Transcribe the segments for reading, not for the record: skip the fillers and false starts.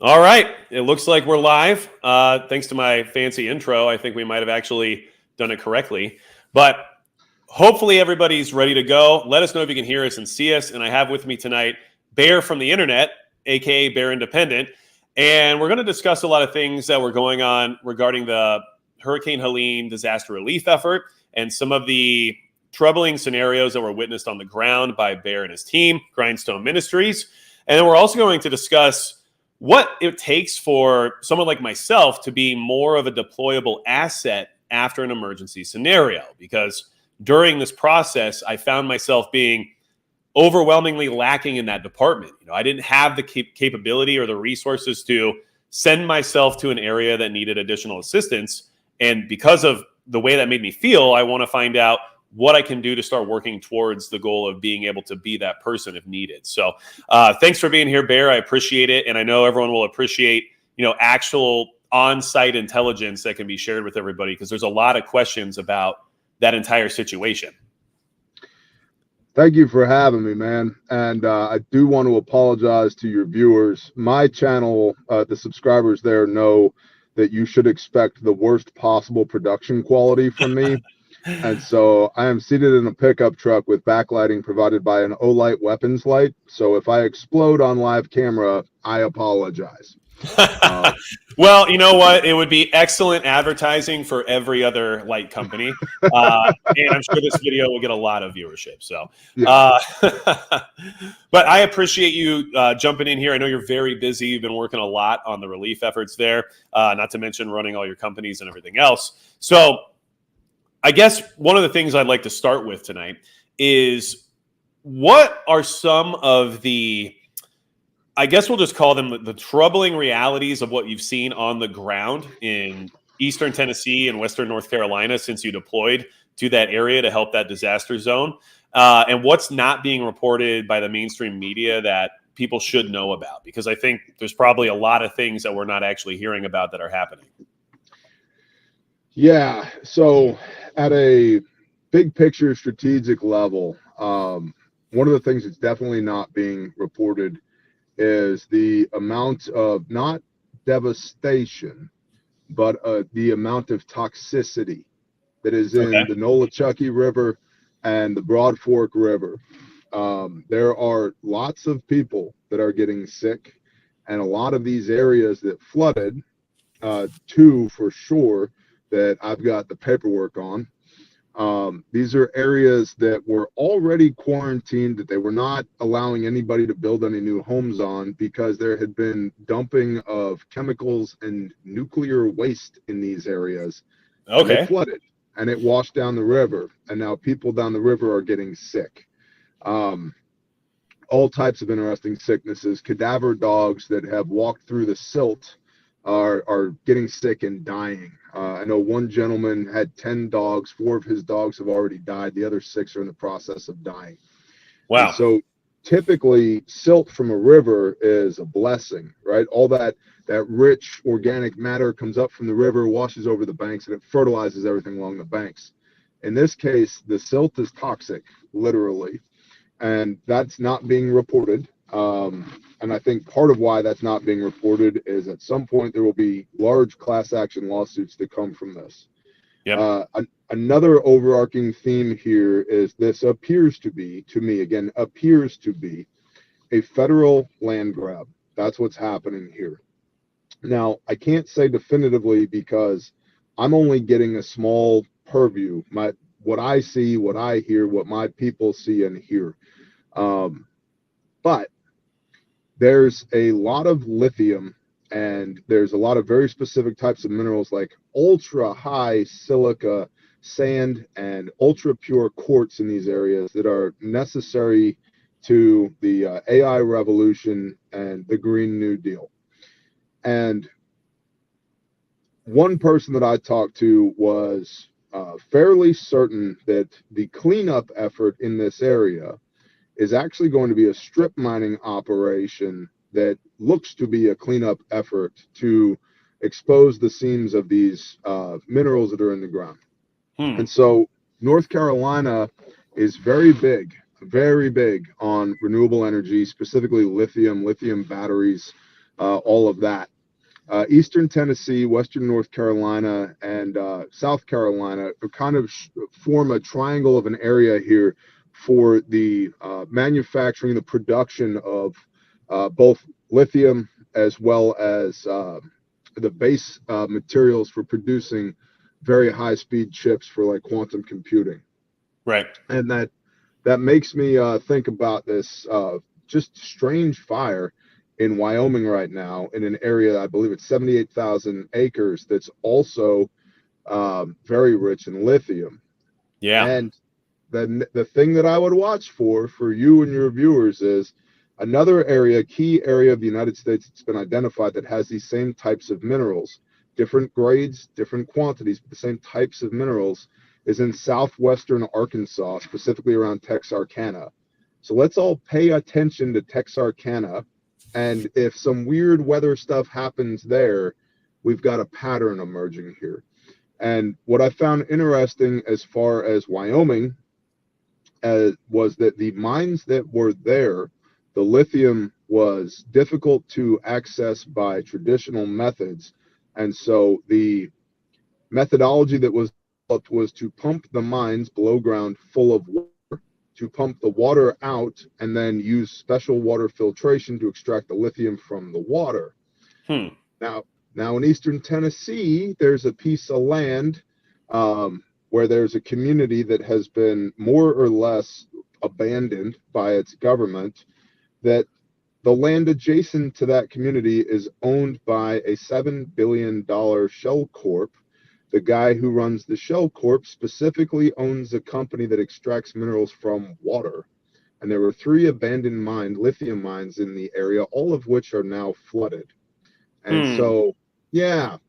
All right. It looks like we're live. Thanks to my fancy intro, I think we might have actually done it correctly. But hopefully everybody's ready to go. Let us know if you can hear us and see us. And I have with me tonight Bear from the internet, aka Bear Independent. And we're going to discuss a lot of things that were going on regarding the Hurricane Helene disaster relief effort and some of the troubling scenarios that were witnessed on the ground by Bear and his team, Grindstone Ministries. And then we're also going to discuss what it takes for someone like myself to be more of a deployable asset after an emergency scenario. Because during this process, I found myself being overwhelmingly lacking in that department. I didn't have the capability or the resources to send myself to an area that needed additional assistance. And because of the way that made me feel, I want to find out what I can do to start working towards the goal of being able to be that person if needed. So thanks for being here, Bear. I appreciate it. And I know everyone will appreciate, actual on-site intelligence that can be shared with everybody, because there's a lot of questions about that entire situation. Thank you for having me, man. And I do want to apologize to your viewers. My channel, the subscribers there know that you should expect the worst possible production quality from me. And so I am seated in a pickup truck with backlighting provided by an Olight weapons light. So if I explode on live camera, I apologize. Well, you know what? It would be excellent advertising for every other light company. And I'm sure this video will get a lot of viewership. So, yeah. But I appreciate you jumping in here. I know you're very busy. You've been working a lot on the relief efforts there, not to mention running all your companies and everything else. So I guess one of the things I'd like to start with tonight is, what are some of the, I guess we'll just call them the troubling realities of what you've seen on the ground in Eastern Tennessee and Western North Carolina since you deployed to that area to help that disaster zone, and what's not being reported by the mainstream media that people should know about? Because I think there's probably a lot of things that we're not actually hearing about that are happening. Yeah. So at a big picture strategic level, one of the things that's definitely not being reported is the amount of not devastation, but the amount of toxicity that is in the Nolichucky River and the Broad Fork River. There are lots of people that are getting sick, and a lot of these areas that flooded, two for sure, that I've got the paperwork on. These are areas that were already quarantined, that they were not allowing anybody to build any new homes on, because there had been dumping of chemicals and nuclear waste in these areas. And they flooded, and it washed down the river, and now people down the river are getting sick. All types of interesting sicknesses. Cadaver dogs that have walked through the silt are getting sick and dying. I know one gentleman had 10 dogs. 4 of his dogs have already died. The other 6 are in the process of dying. Wow. And so typically silt from a river is a blessing, right? All that rich organic matter comes up from the river, washes over the banks, and it fertilizes everything along the banks. In this case, the silt is toxic, literally, and that's not being reported. And I think part of why that's not being reported is at some point there will be large class action lawsuits that come from this. Yep. Another overarching theme here is this appears to be, to me again, appears to be a federal land grab. That's what's happening here. Now, I can't say definitively because I'm only getting a small purview. What I see, what I hear, what my people see and hear. But there's a lot of lithium, and there's a lot of very specific types of minerals like ultra high silica sand and ultra pure quartz in these areas that are necessary to the AI revolution and the Green New Deal. And one person that I talked to was fairly certain that the cleanup effort in this area is actually going to be a strip mining operation that looks to be a cleanup effort to expose the seams of these minerals that are in the ground. And so North Carolina is very big on renewable energy, specifically lithium batteries. all of that. Eastern Tennessee, Western North Carolina, and South Carolina kind of form a triangle of an area here for the manufacturing, the production of both lithium as well as the base materials for producing very high-speed chips for like quantum computing. Right. And that makes me think about this just strange fire in Wyoming right now in an area, I believe it's 78,000 acres, that's also very rich in lithium. Yeah. And the thing that I would watch for you and your viewers is another area, key area of the United States that's been identified that has these same types of minerals, different grades, different quantities, but the same types of minerals, is in southwestern Arkansas, specifically around Texarkana. So let's all pay attention to Texarkana. And if some weird weather stuff happens there, we've got a pattern emerging here. And what I found interesting as far as Wyoming was that the mines that were there, the lithium was difficult to access by traditional methods. And so the methodology that was developed was to pump the mines below ground full of water, to pump the water out, and then use special water filtration to extract the lithium from the water. Now in Eastern Tennessee, there's a piece of land where there's a community that has been more or less abandoned by its government, that the land adjacent to that community is owned by a $7 billion shell corp. The guy who runs the shell corp specifically owns a company that extracts minerals from water. And there were 3 abandoned lithium mines in the area, all of which are now flooded. And so, enough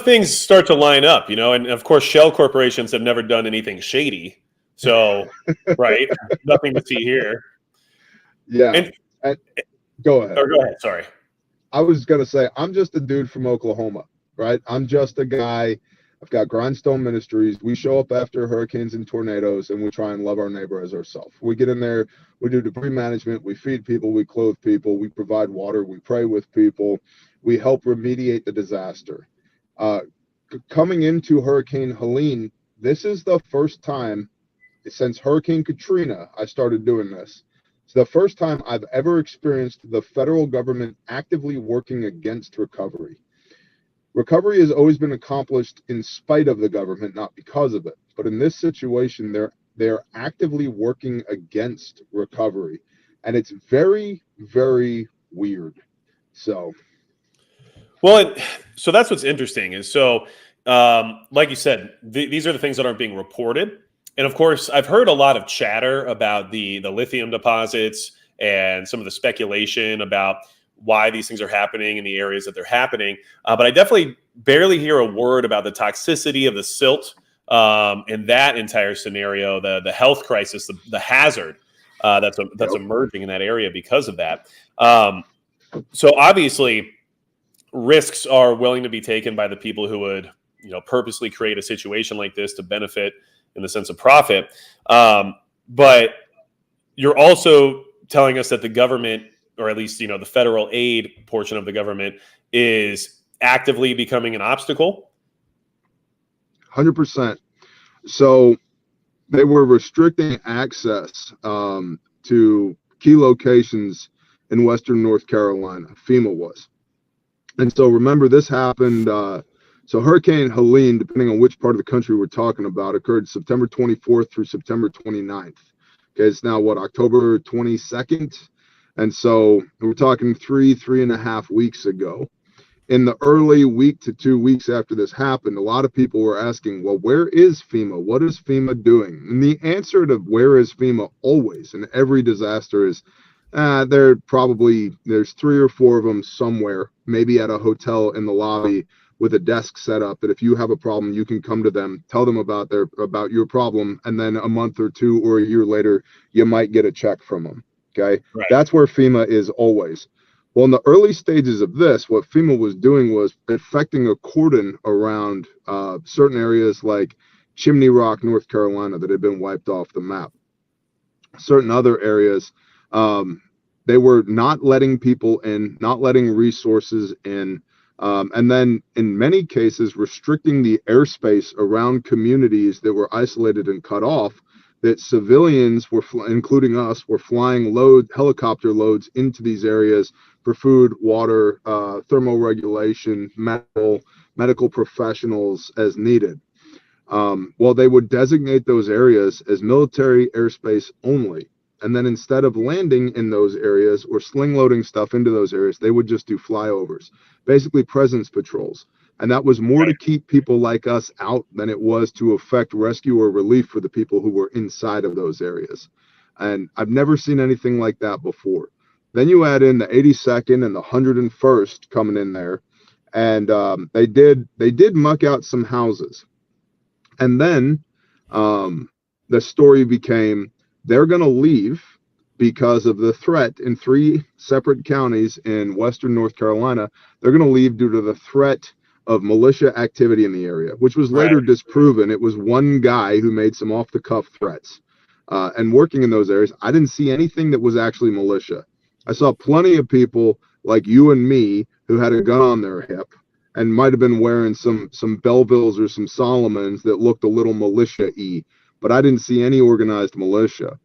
things start to line up, and of course, shell corporations have never done anything shady. So, right, nothing to see here. Yeah. And go ahead. Go ahead. Sorry. I was going to say, I'm just a dude from Oklahoma. Right? I'm just a guy. I've got Grindstone Ministries. We show up after hurricanes and tornadoes, and we try and love our neighbor as ourselves. We get in there, we do debris management, we feed people, we clothe people, we provide water, we pray with people, we help remediate the disaster. Coming into Hurricane Helene, this is the first time since Hurricane Katrina I started doing this. It's the first time I've ever experienced the federal government actively working against recovery. Recovery has always been accomplished in spite of the government, not because of it. But in this situation, they're actively working against recovery, and it's very, very weird. So that's what's interesting is like you said, these are the things that aren't being reported, and of course, I've heard a lot of chatter about the lithium deposits and some of the speculation about why these things are happening in the areas that they're happening. But I definitely barely hear a word about the toxicity of the silt in that entire scenario, the health crisis, the hazard that's emerging in that area because of that. So obviously, risks are willing to be taken by the people who would purposely create a situation like this to benefit in the sense of profit. But you're also telling us that the government, or at least, the federal aid portion of the government, is actively becoming an obstacle? 100%. So they were restricting access to key locations in Western North Carolina. FEMA was. And so remember, this happened. So Hurricane Helene, depending on which part of the country we're talking about, occurred September 24th through September 29th. Okay, it's now October 22nd? And so we're talking 3.5 weeks ago. In the early week to 2 weeks after this happened, a lot of people were asking, well, where is FEMA? What is FEMA doing? And the answer to where is FEMA always in every disaster is there's 3 or 4 of them somewhere, maybe at a hotel in the lobby with a desk set up that if you have a problem, you can come to them, tell them about your problem, and then a month or 2 or a year later, you might get a check from them. Okay, right. That's where FEMA is always. Well, in the early stages of this, what FEMA was doing was effecting a cordon around certain areas like Chimney Rock, North Carolina, that had been wiped off the map. Certain other areas they were not letting people in, not letting resources in, and then in many cases restricting the airspace around communities that were isolated and cut off, that civilians were, including us, were flying helicopter loads into these areas for food, water, thermoregulation, medical professionals as needed. Well, they would designate those areas as military airspace only. And then instead of landing in those areas or sling loading stuff into those areas, they would just do flyovers, basically presence patrols. And that was more to keep people like us out than it was to affect rescue or relief for the people who were inside of those areas. And I've never seen anything like that before. Then you add in the 82nd and the 101st coming in there, and they did muck out some houses. And then the story became they're going to leave because of the threat in 3 separate counties in western North Carolina. They're going to leave due to the threat of militia activity in the area, which was later disproven. It was one guy who made some off-the-cuff threats. And working in those areas, I didn't see anything that was actually militia. I saw plenty of people like you and me who had a gun on their hip and might have been wearing some Belvilles or some Solomons that looked a little militia-y, but I didn't see any organized militia.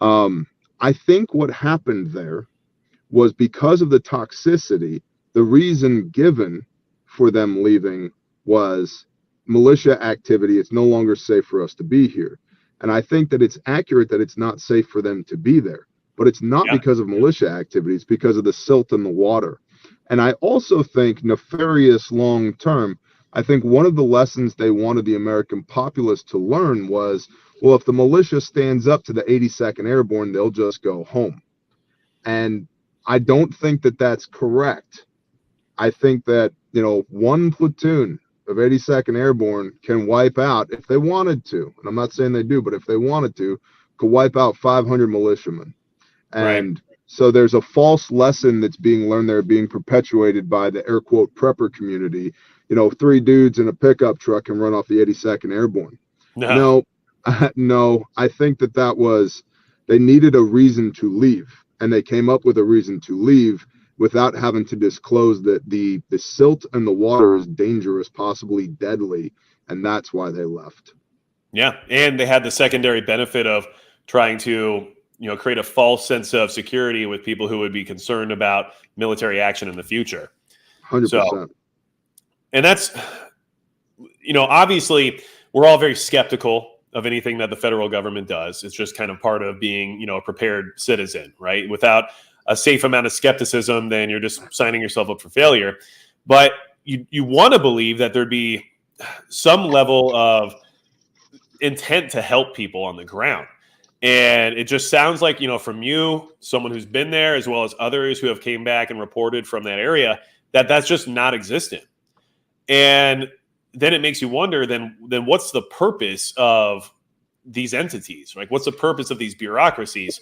I think what happened there was because of the toxicity, the reason given for them leaving was militia activity. It's no longer safe for us to be here. And I think that it's accurate that it's not safe for them to be there, but it's not because of militia activity. It's because of the silt in the water. And I also think nefarious long term, I think one of the lessons they wanted the American populace to learn was, well, if the militia stands up to the 82nd Airborne, they'll just go home. And I don't think that that's correct. I think that, one platoon of 82nd Airborne can wipe out, if they wanted to, and I'm not saying they do, but if they wanted to, could wipe out 500 militiamen. And so there's a false lesson that's being learned there, being perpetuated by the air quote prepper community. 3 dudes in a pickup truck can run off the 82nd Airborne. No, I think that was, they needed a reason to leave, and they came up with a reason to leave without having to disclose that the silt in the water is dangerous, possibly deadly, and that's why they left. Yeah, and they had the secondary benefit of trying to create a false sense of security with people who would be concerned about military action in the future. 100%. So, and that's, obviously we're all very skeptical of anything that the federal government does. It's just kind of part of being, a prepared citizen, right? Without a safe amount of skepticism, then you're just signing yourself up for failure. But you want to believe that there'd be some level of intent to help people on the ground. And it just sounds like, from you, someone who's been there, as well as others who have came back and reported from that area, that's just not existent. And then it makes you wonder, then what's the purpose of these entities? Like, what's the purpose of these bureaucracies?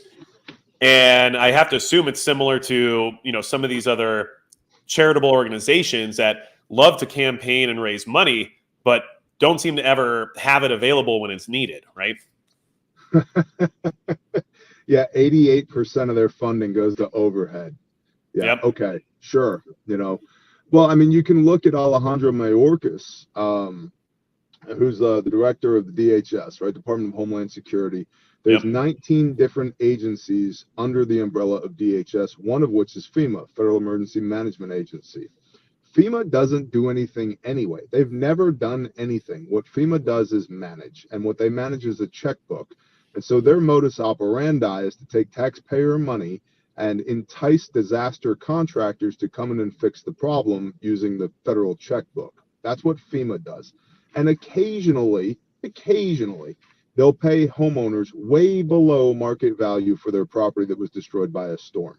And I have to assume it's similar to, some of these other charitable organizations that love to campaign and raise money, but don't seem to ever have it available when it's needed, right? Yeah, 88% of their funding goes to overhead. Yeah, yep. Okay, sure. Well, I mean, you can look at Alejandro Mayorkas, who's the director of the DHS, right, Department of Homeland Security. There's 19 different agencies under the umbrella of DHS, one of which is FEMA, Federal Emergency Management Agency. FEMA doesn't do anything anyway. They've never done anything. What FEMA does is manage, and what they manage is a checkbook. And so their modus operandi is to take taxpayer money and entice disaster contractors to come in and fix the problem using the federal checkbook. That's what FEMA does. And occasionally, they'll pay homeowners way below market value for their property that was destroyed by a storm.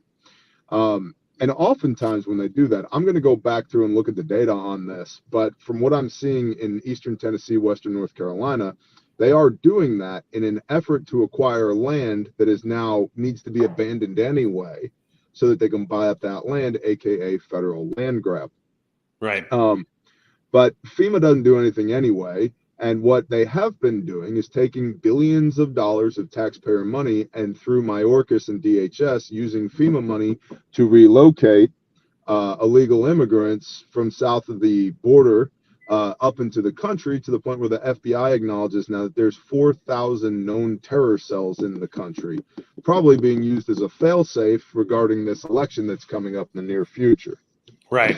And oftentimes when they do that, I'm going to go back through and look at the data on this, but from what I'm seeing in Eastern Tennessee, Western North Carolina, they are doing that in an effort to acquire land that is now needs to be abandoned anyway, so that they can buy up that land, aka federal land grab. Right. But FEMA doesn't do anything anyway. And what they have been doing is taking billions of dollars of taxpayer money and through Mayorkas and DHS using FEMA money to relocate illegal immigrants from south of the border up into the country, to the point where the FBI acknowledges now that there's 4,000 known terror cells in the country, probably being used as a failsafe regarding this election that's coming up in the near future. Right.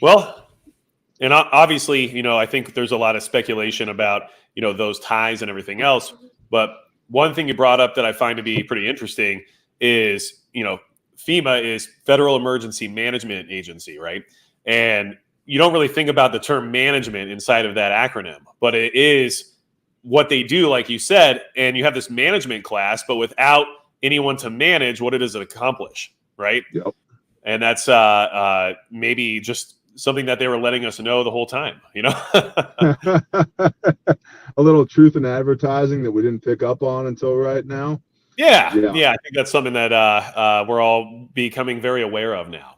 Well, and obviously, I think there's a lot of speculation about, those ties and everything else. But one thing you brought up that I find to be pretty interesting is, FEMA is Federal Emergency Management Agency, right? And you don't really think about the term management inside of that acronym, but it is what they do, like you said. And you have this management class, but without anyone to manage what it is to accomplish, right? Yep. And that's maybe just something that they were letting us know the whole time, A little truth in advertising that we didn't pick up on until right now. Yeah. I think that's something that we're all becoming very aware of now.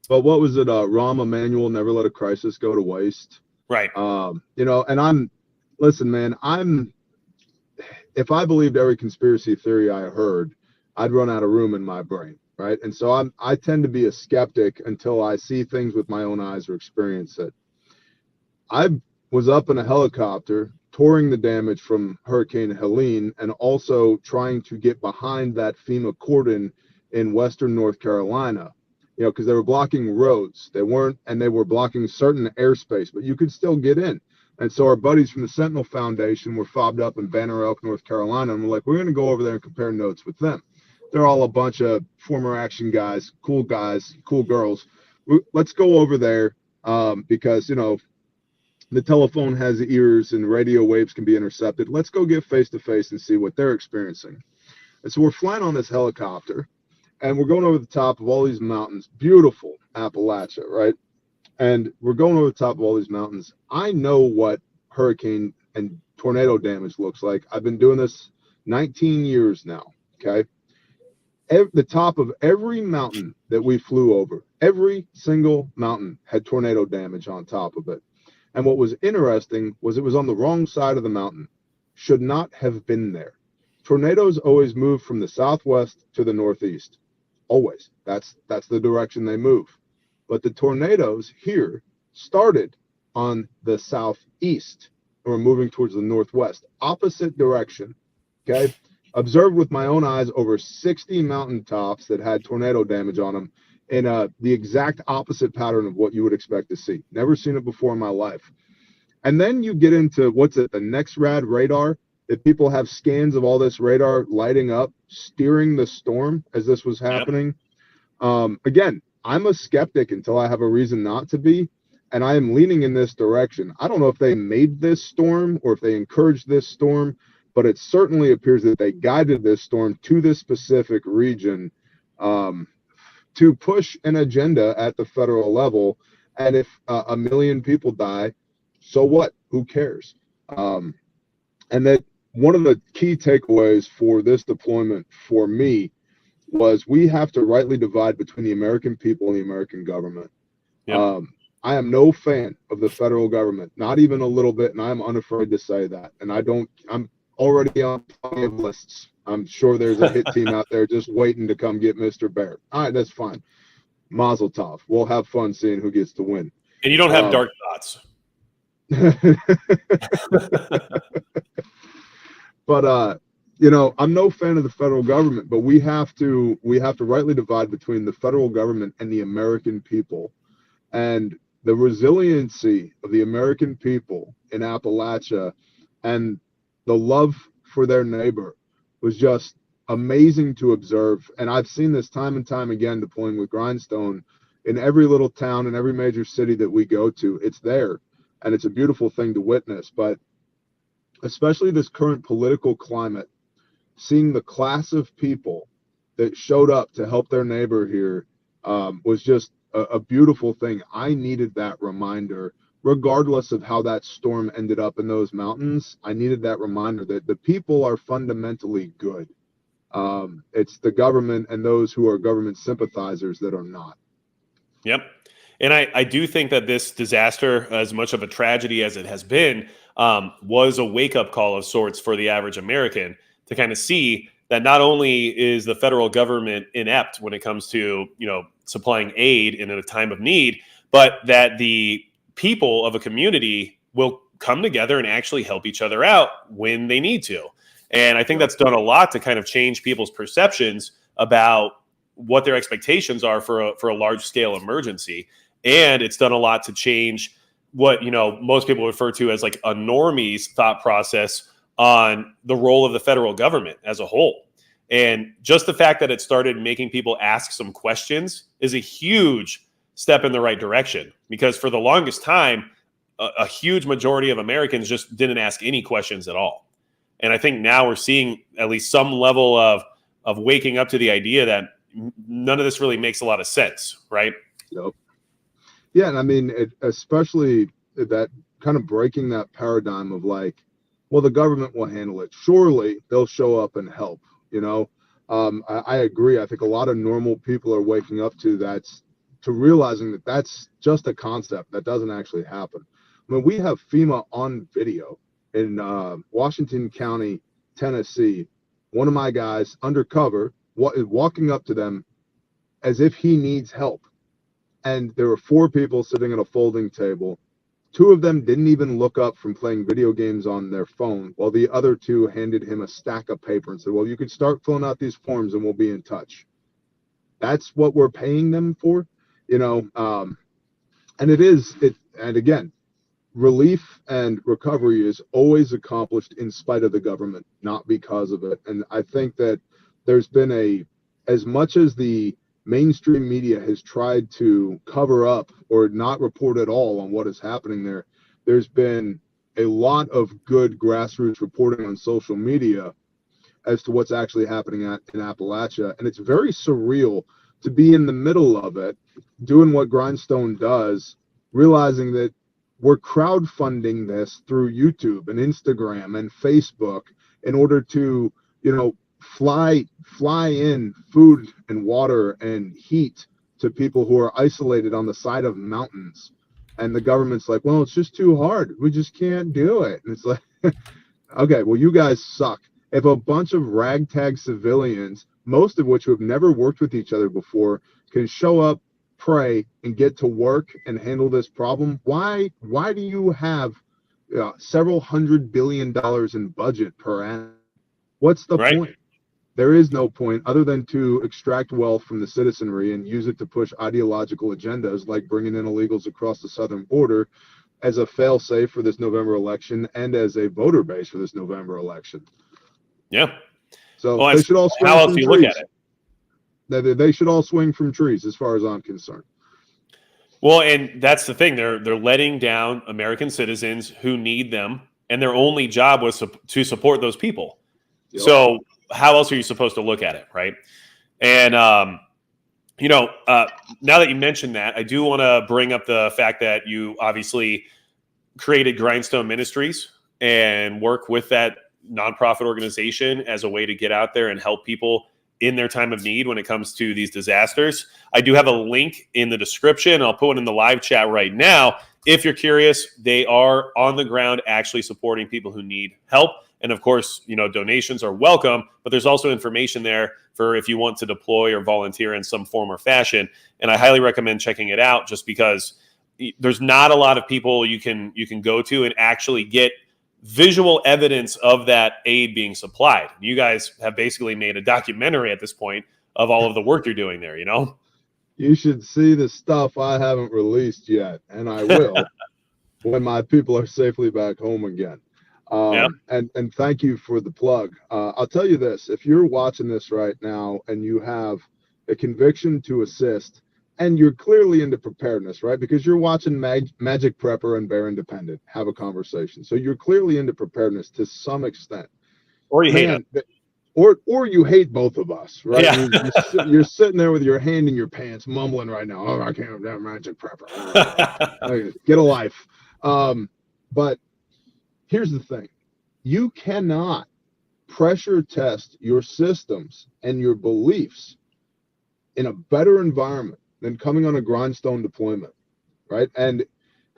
But what was it? Rahm Emanuel, never let a crisis go to waste. Right. And listen, man, if I believed every conspiracy theory I heard, I'd run out of room in my brain. Right. And so I tend to be a skeptic until I see things with my own eyes or experience it. I was up in a helicopter touring the damage from Hurricane Helene and also trying to get behind that FEMA cordon in Western North Carolina, because they were blocking roads. They were blocking certain airspace, but you could still get in. And so our buddies from the Sentinel Foundation were fobbed up in Banner Elk, North Carolina. And we're like, we're going to go over there and compare notes with them. They're all a bunch of former action guys, cool girls. Let's go over there because, the telephone has ears and radio waves can be intercepted. Let's go get face to face and see what they're experiencing. And so we're flying on this helicopter and we're going over the top of all these mountains, beautiful Appalachia, right? And we're going over the top of all these mountains. I know what hurricane and tornado damage looks like. I've been doing this 19 years now, okay? The top of every mountain that we flew over, every single mountain had tornado damage on top of it. And what was interesting was it was on the wrong side of the mountain. Should not have been there. Tornadoes always move from the southwest to the northeast. Always. That's the direction they move. But the tornadoes here started on the southeast and were moving towards the northwest. Opposite direction. Okay? Observed with my own eyes over 60 mountaintops that had tornado damage on them in the exact opposite pattern of what you would expect to see. Never seen it before in my life. And then you get into the NexRad radar, that people have scans of all this radar lighting up, steering the storm as this was happening. Yep. Again, I'm a skeptic until I have a reason not to be, and I am leaning in this direction. I don't know if they made this storm or if they encouraged this storm, but it certainly appears that they guided this storm to this specific region to push an agenda at the federal level. And if a million people die, so what? Who cares? And that one of the key takeaways for this deployment for me was we have to rightly divide between the American people and the American government. Yep. I am no fan of the federal government, not even a little bit, and I'm unafraid to say that. And I'm already on plenty of lists. I'm sure there's a hit team out there just waiting to come get Mr. Bear. All right, that's fine. Mazel tov. We'll have fun seeing who gets to win. And you don't have dark thoughts. But I'm no fan of the federal government, but we have to rightly divide between the federal government and the American people. And the resiliency of the American people in Appalachia and the love for their neighbor was just amazing to observe. And I've seen this time and time again deploying with Grindstone in every little town and every major city that we go to. It's there, and it's a beautiful thing to witness. But especially this current political climate, seeing the class of people that showed up to help their neighbor here was just a beautiful thing. I needed that reminder, regardless of how that storm ended up in those mountains. I needed that reminder that the people are fundamentally good. It's the government and those who are government sympathizers that are not. Yep. And I do think that this disaster, as much of a tragedy as it has been, was a wake up call of sorts for the average American to kind of see that not only is the federal government inept when it comes to, supplying aid in a time of need, but that the people of a community will come together and actually help each other out when they need to. And I think that's done a lot to kind of change people's perceptions about what their expectations are for a large scale emergency. And it's done a lot to change what, most people refer to as like a normie's thought process on the role of the federal government as a whole. And just the fact that it started making people ask some questions is a huge step in the right direction, because for the longest time, a huge majority of Americans just didn't ask any questions at all. And I think now we're seeing at least some level of waking up to the idea that none of this really makes a lot of sense, right? Yep. Yeah, and I mean, especially that kind of breaking that paradigm of like, well, the government will handle it. Surely they'll show up and help. I agree. I think a lot of normal people are waking up to realizing that that's just a concept that doesn't actually happen. I mean, we have FEMA on video in Washington County, Tennessee. One of my guys undercover walking up to them as if he needs help. And there were 4 people sitting at a folding table. 2 of them didn't even look up from playing video games on their phone, while the other 2 handed him a stack of paper and said, well, you can start filling out these forms and we'll be in touch. That's what we're paying them for, and and again, relief and recovery is always accomplished in spite of the government, not because of it. And I think that there's been as much as the mainstream media has tried to cover up or not report at all on what is happening there, there's been a lot of good grassroots reporting on social media as to what's actually happening in Appalachia. And it's very surreal to be in the middle of it, doing what Grindstone does, realizing that we're crowdfunding this through YouTube and Instagram and Facebook in order to, fly in food and water and heat to people who are isolated on the side of mountains. And the government's like, well, it's just too hard. We just can't do it. And it's like, okay, well, you guys suck. If a bunch of ragtag civilians, most of which have never worked with each other before, can show up, pray, and get to work and handle this problem, why do you have several $100 billion in budget per annum? What's the point? There is no point other than to extract wealth from the citizenry and use it to push ideological agendas like bringing in illegals across the southern border as a fail-safe for this November election and as a voter base for this November election. Yeah. So they should all swing how else from do you trees. look at it? They should all swing from trees as far as I'm concerned. Well, and that's the thing. They're letting down American citizens who need them, and their only job was to support those people. Yep. So how else are you supposed to look at it, right? And now that you mentioned that, I do want to bring up the fact that you obviously created Grindstone Ministries and work with that nonprofit organization as a way to get out there and help people in their time of need when it comes to these disasters. I do have a link in the description. I'll put it in the live chat right now. If you're curious, they are on the ground actually supporting people who need help. And of course, donations are welcome, but there's also information there for if you want to deploy or volunteer in some form or fashion. And I highly recommend checking it out just because there's not a lot of people you can go to and actually get visual evidence of that aid being supplied. You guys have basically made a documentary at this point of all of the work you're doing there, You should see the stuff I haven't released yet, and I will when my people are safely back home again. And thank you for the plug. I'll tell you this, if you're watching this right now and you have a conviction to assist, and you're clearly into preparedness, right? Because you're watching Magic Prepper and Bear Independent have a conversation. So you're clearly into preparedness to some extent. Or you hate it. Or you hate both of us, right? Yeah. You're sitting there with your hand in your pants, mumbling right now. Oh, I can't have that Magic Prepper. Get a life. But here's the thing. You cannot pressure test your systems and your beliefs in a better environment than coming on a Grindstone deployment. right? And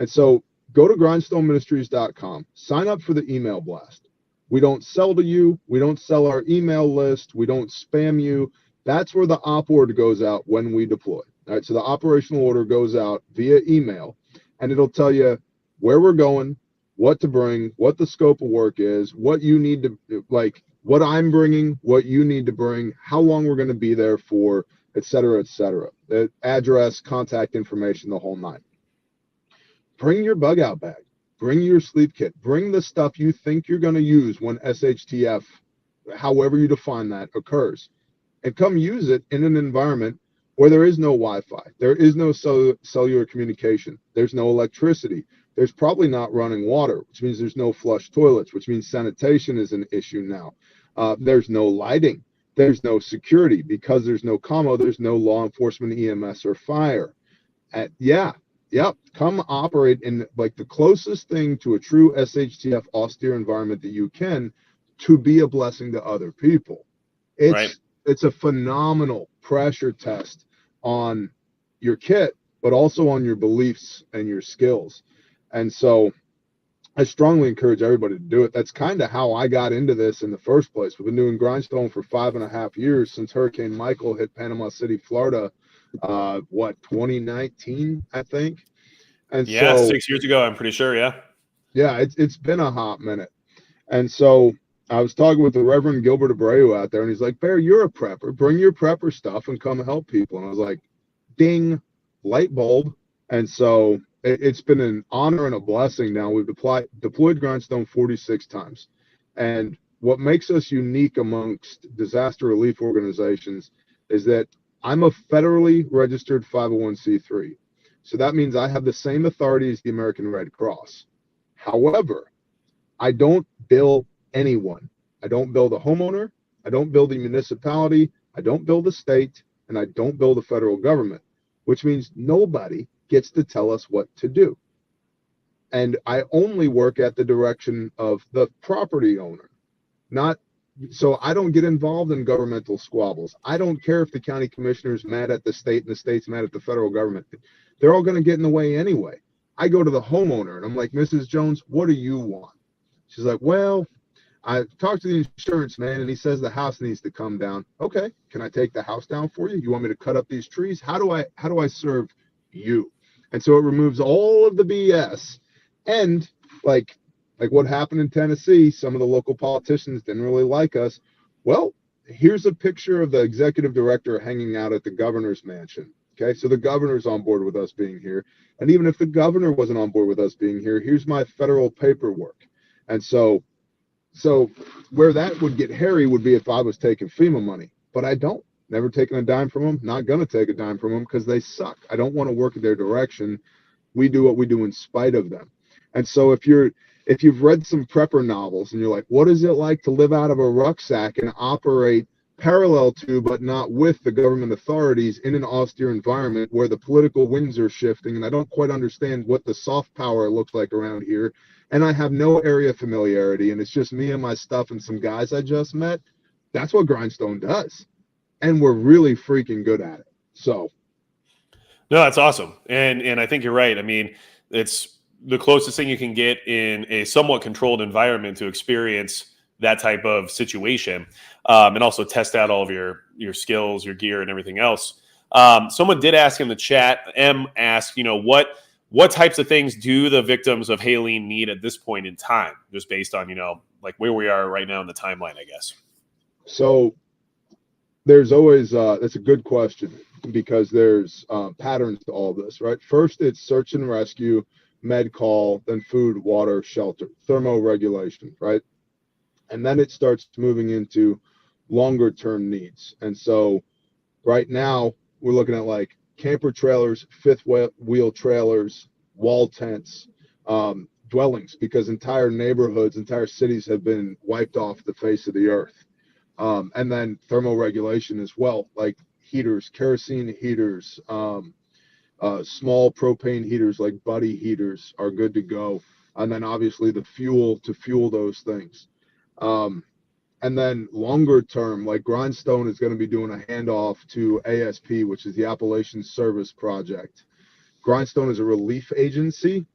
so go to grindstoneministries.com, sign up for the email blast. We don't sell to you. We don't sell our email list. We don't spam you. That's where the op order goes out when we deploy. All right. So the operational order goes out via email, and it'll tell you where we're going, what to bring, what the scope of work is, what you need to, like, what I'm bringing, what you need to bring, how long we're going to be there for, et cetera, et cetera. The address, contact information, the whole nine. Bring your bug out bag. Bring your sleep kit. Bring the stuff you think you're going to use when SHTF, however you define that, occurs. And come use it in an environment where there is no Wi-Fi. There is no cellular communication. There's no electricity. There's probably not running water, which means there's no flush toilets, which means sanitation is an issue now. There's no lighting. There's no security. Because there's no commo, there's no law enforcement, EMS, or fire. Come operate in like the closest thing to a true SHTF austere environment that you can, to be a blessing to other people. It's a phenomenal pressure test on your kit, but also on your beliefs and your skills. And so I strongly encourage everybody to do it. That's kind of how I got into this in the first place. We've been doing Grindstone for 5.5 years since Hurricane Michael hit Panama City, Florida, 2019, I think. And yeah, so 6 years ago, I'm pretty sure. Yeah, it's been a hot minute. And so I was talking with the Reverend Gilbert Abreu out there, and he's like, Bear, you're a prepper. Bring your prepper stuff and come help people. And I was like, ding, light bulb. And so it's been an honor and a blessing now. We've deployed Grindstone 46 times. And what makes us unique amongst disaster relief organizations is that I'm a federally registered 501c3. So that means I have the same authority as the American Red Cross. However, I don't bill anyone. I don't bill the homeowner. I don't bill the municipality. I don't bill the state. And I don't bill the federal government, which means nobody gets to tell us what to do. And I only work at the direction of the property owner, so I don't get involved in governmental squabbles. I don't care if the county commissioner's mad at the state and the state's mad at the federal government. They're all going to get in the way anyway. I go to the homeowner and I'm like, Mrs. Jones, what do you want? She's like, well, I talked to the insurance man and he says the house needs to come down. Okay, can I take the house down for you? You want me to cut up these trees? How do I serve you? And so it removes all of the BS. And like what happened in Tennessee, some of the local politicians didn't really like us. Well, here's a picture of the executive director hanging out at the governor's mansion. Okay, so the governor's on board with us being here. And even if the governor wasn't on board with us being here, here's my federal paperwork. And so where that would get hairy would be if I was taking FEMA money, but I don't. Never taken a dime from them, not going to take a dime from them because they suck. I don't want to work in their direction. We do what we do in spite of them. And so if you've read some prepper novels and you're like, what is it like to live out of a rucksack and operate parallel to, but not with the government authorities in an austere environment where the political winds are shifting and I don't quite understand what the soft power looks like around here, and I have no area familiarity and it's just me and my stuff and some guys I just met, that's what Grindstone does. And we're really freaking good at it. So no, that's awesome. And I think you're right. I mean, it's the closest thing you can get in a somewhat controlled environment to experience that type of situation, and also test out all of your skills, your gear, and everything else. Someone did ask in the chat. M asked, what types of things do the victims of Helene need at this point in time, just based on like where we are right now in the timeline, I guess. So there's always that's a good question because there's patterns to all this, right? First, it's search and rescue, med call, then food, water, shelter, thermoregulation, right? And then it starts moving into longer term needs. And so right now we're looking at like camper trailers, fifth wheel trailers, wall tents, dwellings, because entire neighborhoods, entire cities have been wiped off the face of the earth. And then thermoregulation as well, like heaters, kerosene heaters, small propane heaters like buddy heaters are good to go. And then obviously the fuel to fuel those things. And then longer term, like Grindstone is going to be doing a handoff to ASP, which is the Appalachian Service Project. Grindstone is a relief agency.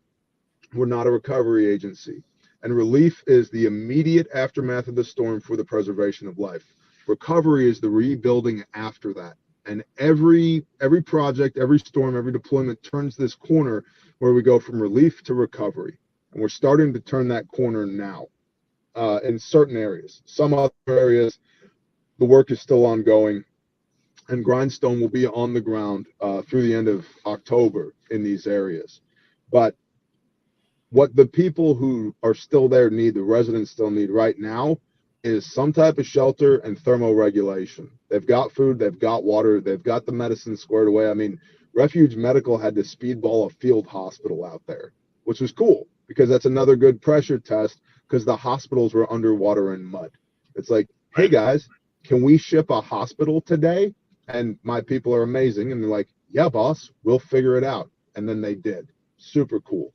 We're not a recovery agency. And relief is the immediate aftermath of the storm for the preservation of life. Recovery is the rebuilding after that. And every project, every storm, every deployment turns this corner where we go from relief to recovery. And we're starting to turn that corner now in certain areas. Some other areas, the work is still ongoing. And Grindstone will be on the ground through the end of October in these areas. But what the people who are still there need, the residents still need right now, is some type of shelter and thermoregulation. They've got food, they've got water, they've got the medicine squared away. I mean, Refuge Medical had to speedball a field hospital out there, which was cool because that's another good pressure test because the hospitals were underwater and mud. It's like, hey guys, can we ship a hospital today? And my people are amazing. And they're like, yeah, boss, we'll figure it out. And then they did. Super cool.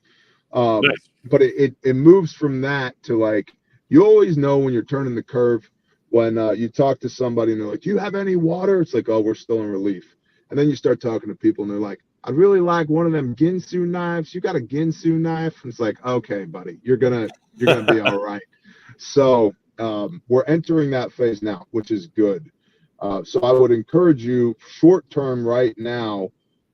Nice. But it moves from that to like, you always know when you're turning the curve when you talk to somebody and they're like, do you have any water? It's like, oh, we're still in relief. And then you start talking to people and they're like, I'd really like one of them Ginsu knives. You got a Ginsu knife? And it's like, okay, buddy, you're gonna be all right. So we're entering that phase now, which is good. So I would encourage you short term right now,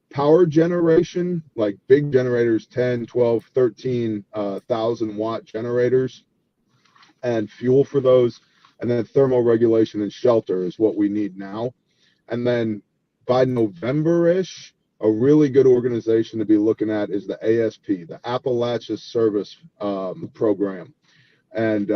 power generation, like big generators, 10, 12, 13,000 watt generators, and fuel for those. And then thermoregulation and shelter is what we need now. And then by November-ish, a really good organization to be looking at is the ASP, the Appalachia Service Program. And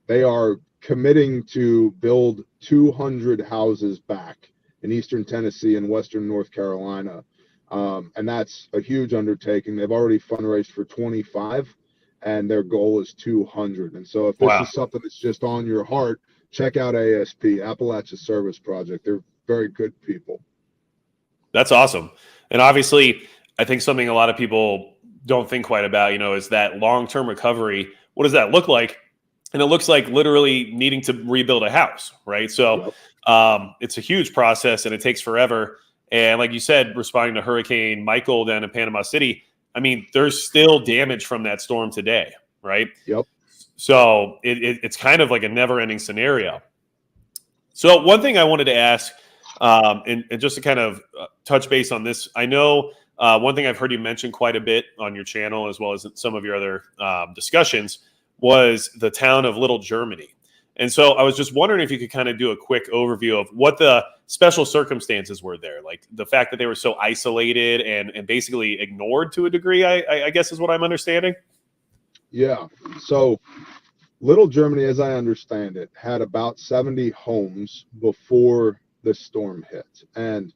they are committing to build 200 houses back in Eastern Tennessee and Western North Carolina. And that's a huge undertaking. They've already fundraised for 25, and their goal is 200. And so if this is something that's just on your heart, check out ASP, Appalachia Service Project. They're very good people. That's awesome. And obviously, I think something a lot of people don't think quite about, is that long-term recovery. What does that look like? And it looks like literally needing to rebuild a house, right? So it's a huge process and it takes forever. And like you said, responding to Hurricane Michael down in Panama City, I mean, there's still damage from that storm today, right? Yep. So it's kind of like a never-ending scenario. So one thing I wanted to ask, and just to kind of touch base on this, I know one thing I've heard you mention quite a bit on your channel, as well as some of your other discussions, was the town of Little Germany. And so I was just wondering if you could kind of do a quick overview of what the special circumstances were there, like the fact that they were so isolated and basically ignored to a degree, I guess is what I'm understanding. Yeah. So Little Germany, as I understand it, had about 70 homes before the storm hit. And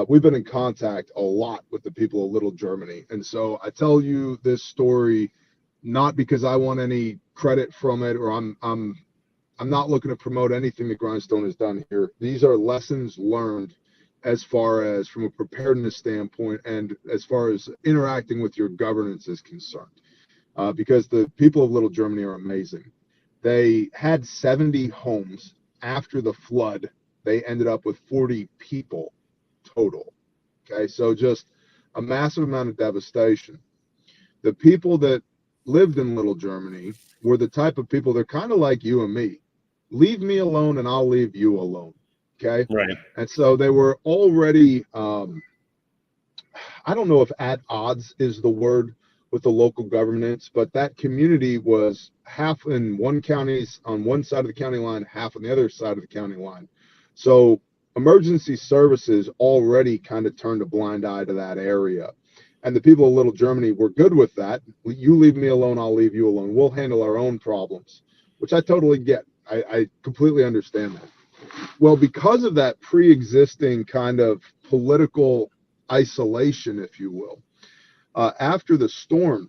we've been in contact a lot with the people of Little Germany. And so I tell you this story not because I want any credit from it, or I'm not looking to promote anything that Grindstone has done here. These are lessons learned as far as from a preparedness standpoint and as far as interacting with your governance is concerned. Because the people of Little Germany are amazing. They had 70 homes after the flood. They ended up with 40 people total. Okay, so just a massive amount of devastation. The people that lived in Little Germany were the type of people, they're kind of like you and me. Leave me alone and I'll leave you alone. Okay. Right. And so they were already, I don't know if at odds is the word with the local governments, but that community was half in one county's on one side of the county line, half on the other side of the county line. So emergency services already kind of turned a blind eye to that area. And the people of Little Germany were good with that. You leave me alone, I'll leave you alone. We'll handle our own problems, which I totally get. I completely understand that. Well, because of that pre-existing kind of political isolation, if you will, after the storm,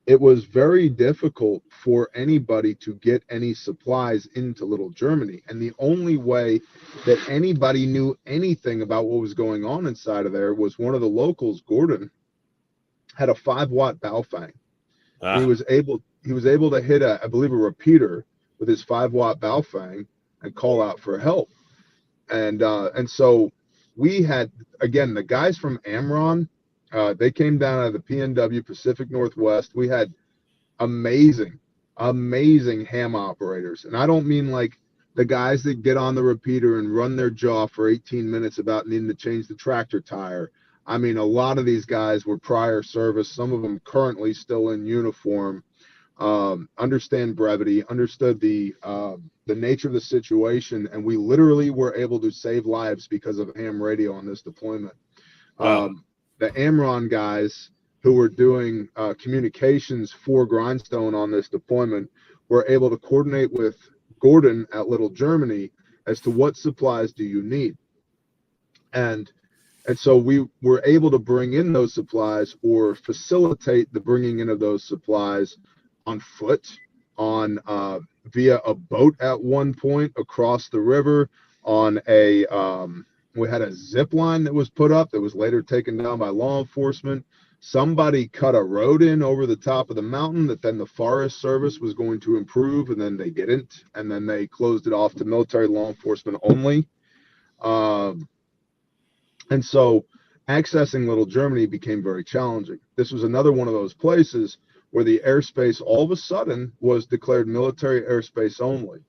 it was very difficult for anybody to get any supplies into Little Germany. And the only way that anybody knew anything about what was going on inside of there was one of the locals, Gordon, had a 5-watt Baofeng. And he was able to hit I believe a repeater with his 5-watt Baofeng and call out for help. And so we had, again, the guys from Amron They came down out of the PNW, Pacific Northwest. We had amazing, amazing ham operators. And I don't mean like the guys that get on the repeater and run their jaw for 18 minutes about needing to change the tractor tire. I mean, a lot of these guys were prior service, some of them currently still in uniform, understand brevity, understood the nature of the situation, and we literally were able to save lives because of ham radio on this deployment. Wow. The Amron guys who were doing communications for Grindstone on this deployment were able to coordinate with Gordon at Little Germany as to what supplies do you need. And so we were able to bring in those supplies or facilitate the bringing in of those supplies on foot, on via a boat at one point across the river, on a we had a zip line that was put up that was later taken down by law enforcement. Somebody cut a road in over the top of the mountain that then the Forest Service was going to improve, and then they didn't, and then they closed it off to military law enforcement only. And so accessing Little Germany became very challenging. This was another one of those places where the airspace all of a sudden was declared military airspace only.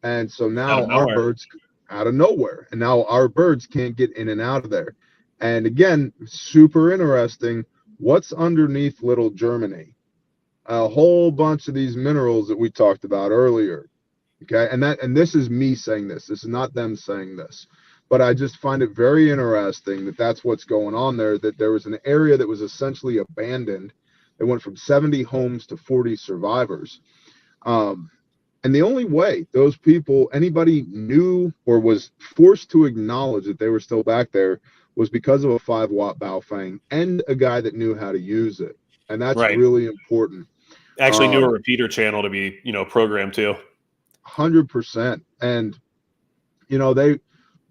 And so now our birds out of nowhere, and now our birds can't get in and out of there. And again, super interesting. What's underneath Little Germany? A whole bunch of these minerals that we talked about earlier. Okay. And this is me saying this. This is not them saying this. But I just find it very interesting that that's what's going on there, that there was an area that was essentially abandoned. It went from 70 homes to 40 survivors. And the only way those people, anybody knew or was forced to acknowledge that they were still back there was because of a 5-watt Baofeng and a guy that knew how to use it. And that's really important. Actually knew a repeater channel to be, programmed to. 100%. And,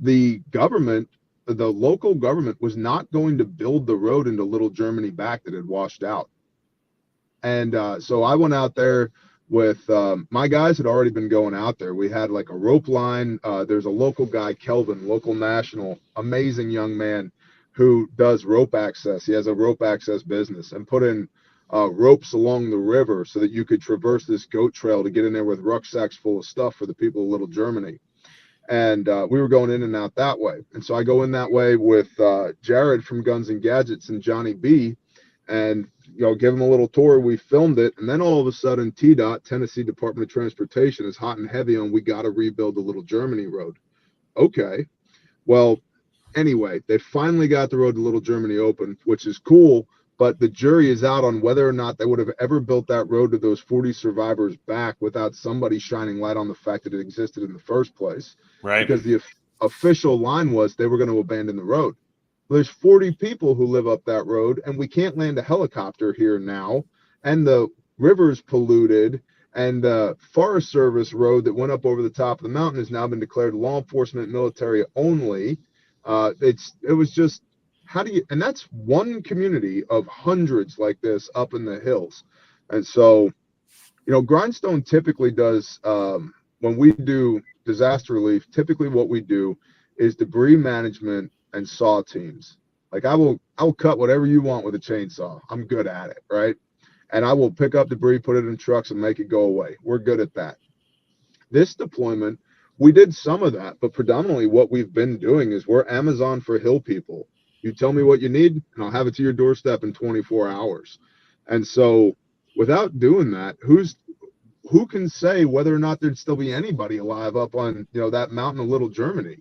the government, the local government was not going to build the road into Little Germany back that had washed out. And so I went out there with my guys had already been going out there. We had like a rope line. There's a local guy, Kelvin, local national, amazing young man who does rope access. He has a rope access business and put in ropes along the river so that you could traverse this goat trail to get in there with rucksacks full of stuff for the people of Little Germany. And we were going in and out that way. And so I go in that way with Jared from Guns and Gadgets and Johnny B, and give them a little tour. We filmed it, and then all of a sudden TDOT, Tennessee Department of Transportation, is hot and heavy on we got to rebuild the Little Germany road. Okay, well, anyway, they finally got the road to Little Germany open, which is cool, but the jury is out on whether or not they would have ever built that road to those 40 survivors back without somebody shining light on the fact that it existed in the first place. Right. Because the official line was they were going to abandon the road. There's 40 people who live up that road, and we can't land a helicopter here now. And the river's polluted, and the Forest Service road that went up over the top of the mountain has now been declared law enforcement military only. It was just, how do you, and that's one community of hundreds like this up in the hills. And so, Grindstone typically does, when we do disaster relief, typically what we do is debris management and saw teams. Like I will cut whatever you want with a chainsaw. I'm good at it, right? And I will pick up debris, put it in trucks, and make it go away. We're good at that. This deployment, we did some of that, but predominantly what we've been doing is we're Amazon for hill people. You tell me what you need, and I'll have it to your doorstep in 24 hours. And so without doing that, who can say whether or not there'd still be anybody alive up on that mountain of Little Germany?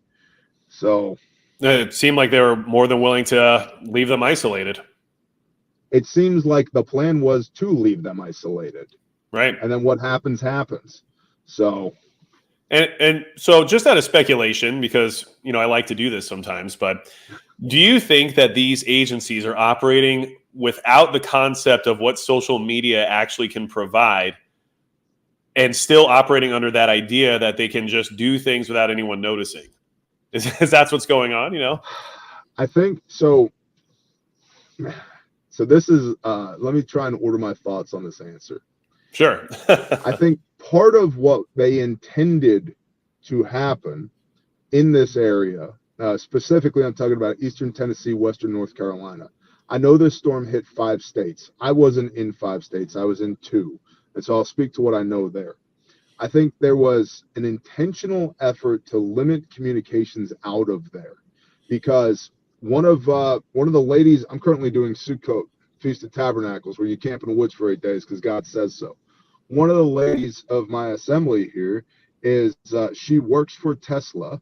So it seemed like they were more than willing to leave them isolated. It seems like the plan was to leave them isolated, right? And then what happens. So and so just out of speculation, because I like to do this sometimes, but do you think that these agencies are operating without the concept of what social media actually can provide, and still operating under that idea that they can just do things without anyone noticing? Is that what's going on, I think so. So this is, let me try and order my thoughts on this answer. Sure. I think part of what they intended to happen in this area, specifically I'm talking about Eastern Tennessee, Western North Carolina. I know this storm hit 5 states. I wasn't in 5 states. I was in 2. And so I'll speak to what I know there. I think there was an intentional effort to limit communications out of there, because one of the ladies, I'm currently doing Sukkot, Feast of Tabernacles, where you camp in the woods for 8 days because God says so. One of the ladies of my assembly here is she works for Tesla,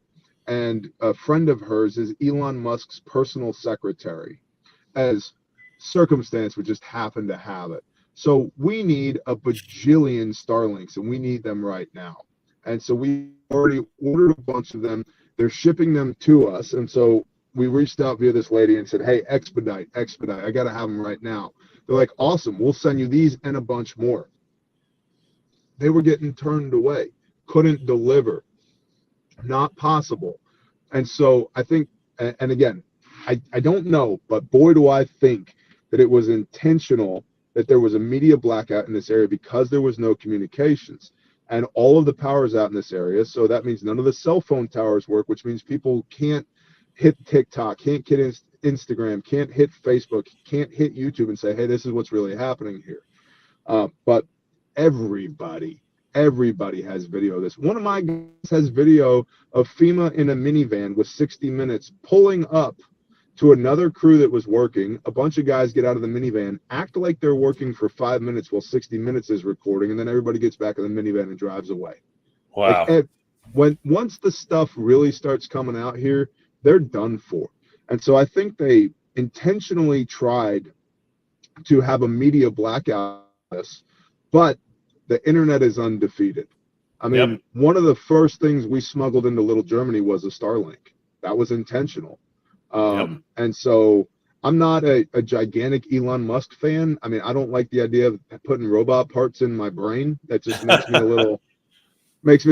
and a friend of hers is Elon Musk's personal secretary, as circumstance would just happen to have it. So we need a bajillion Starlinks, and we need them right now. And so we already ordered a bunch of them. They're shipping them to us. And so we reached out via this lady and said, hey, expedite. I got to have them right now. They're like, awesome. We'll send you these and a bunch more. They were getting turned away, couldn't deliver, not possible. And so I think, and again, I don't know, but boy, do I think that it was intentional that there was a media blackout in this area because there was no communications, and all of the power's out in this area. So that means none of the cell phone towers work, which means people can't hit TikTok, can't get Instagram, can't hit Facebook, can't hit YouTube and say, hey, this is what's really happening here. But everybody has video of this. One of my guys has video of FEMA in a minivan with 60 Minutes pulling up to another crew that was working. A bunch of guys get out of the minivan, act like they're working for 5 minutes while 60 Minutes is recording, and then everybody gets back in the minivan and drives away. Wow. Like, once the stuff really starts coming out here, they're done for. And so I think they intentionally tried to have a media blackout, but the internet is undefeated. I mean, One of the first things we smuggled into Little Germany was a Starlink. That was intentional. And so I'm not a gigantic Elon Musk fan. I mean, I don't like the idea of putting robot parts in my brain. That just makes me a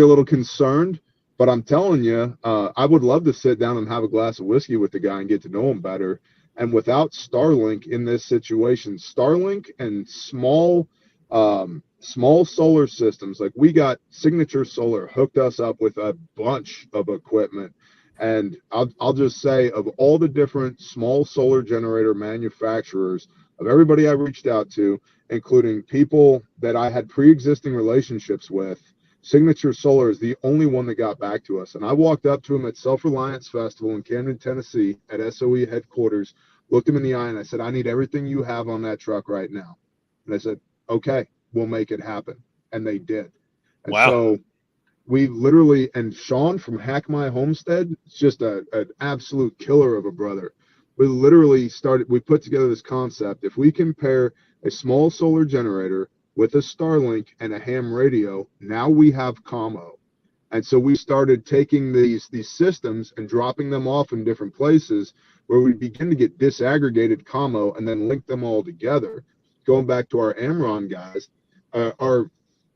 little concerned. But I'm telling you, I would love to sit down and have a glass of whiskey with the guy and get to know him better. And without Starlink in this situation, Starlink and small solar systems, like we got Signature Solar hooked us up with a bunch of equipment. And I'll just say, of all the different small solar generator manufacturers, of everybody I reached out to, including people that I had pre-existing relationships with, Signature Solar is the only one that got back to us. And I walked up to him at Self-Reliance Festival in Camden, Tennessee, at SOE headquarters, looked him in the eye, and I said, I need everything you have on that truck right now. And I said, okay, we'll make it happen. And they did. And so we literally, and Sean from Hack My Homestead, it's just an absolute killer of a brother. We literally we put together this concept. If we compare a small solar generator with a Starlink and a ham radio, now we have commo. And so we started taking these systems and dropping them off in different places where we begin to get disaggregated commo and then link them all together. Going back to our Amron guys, our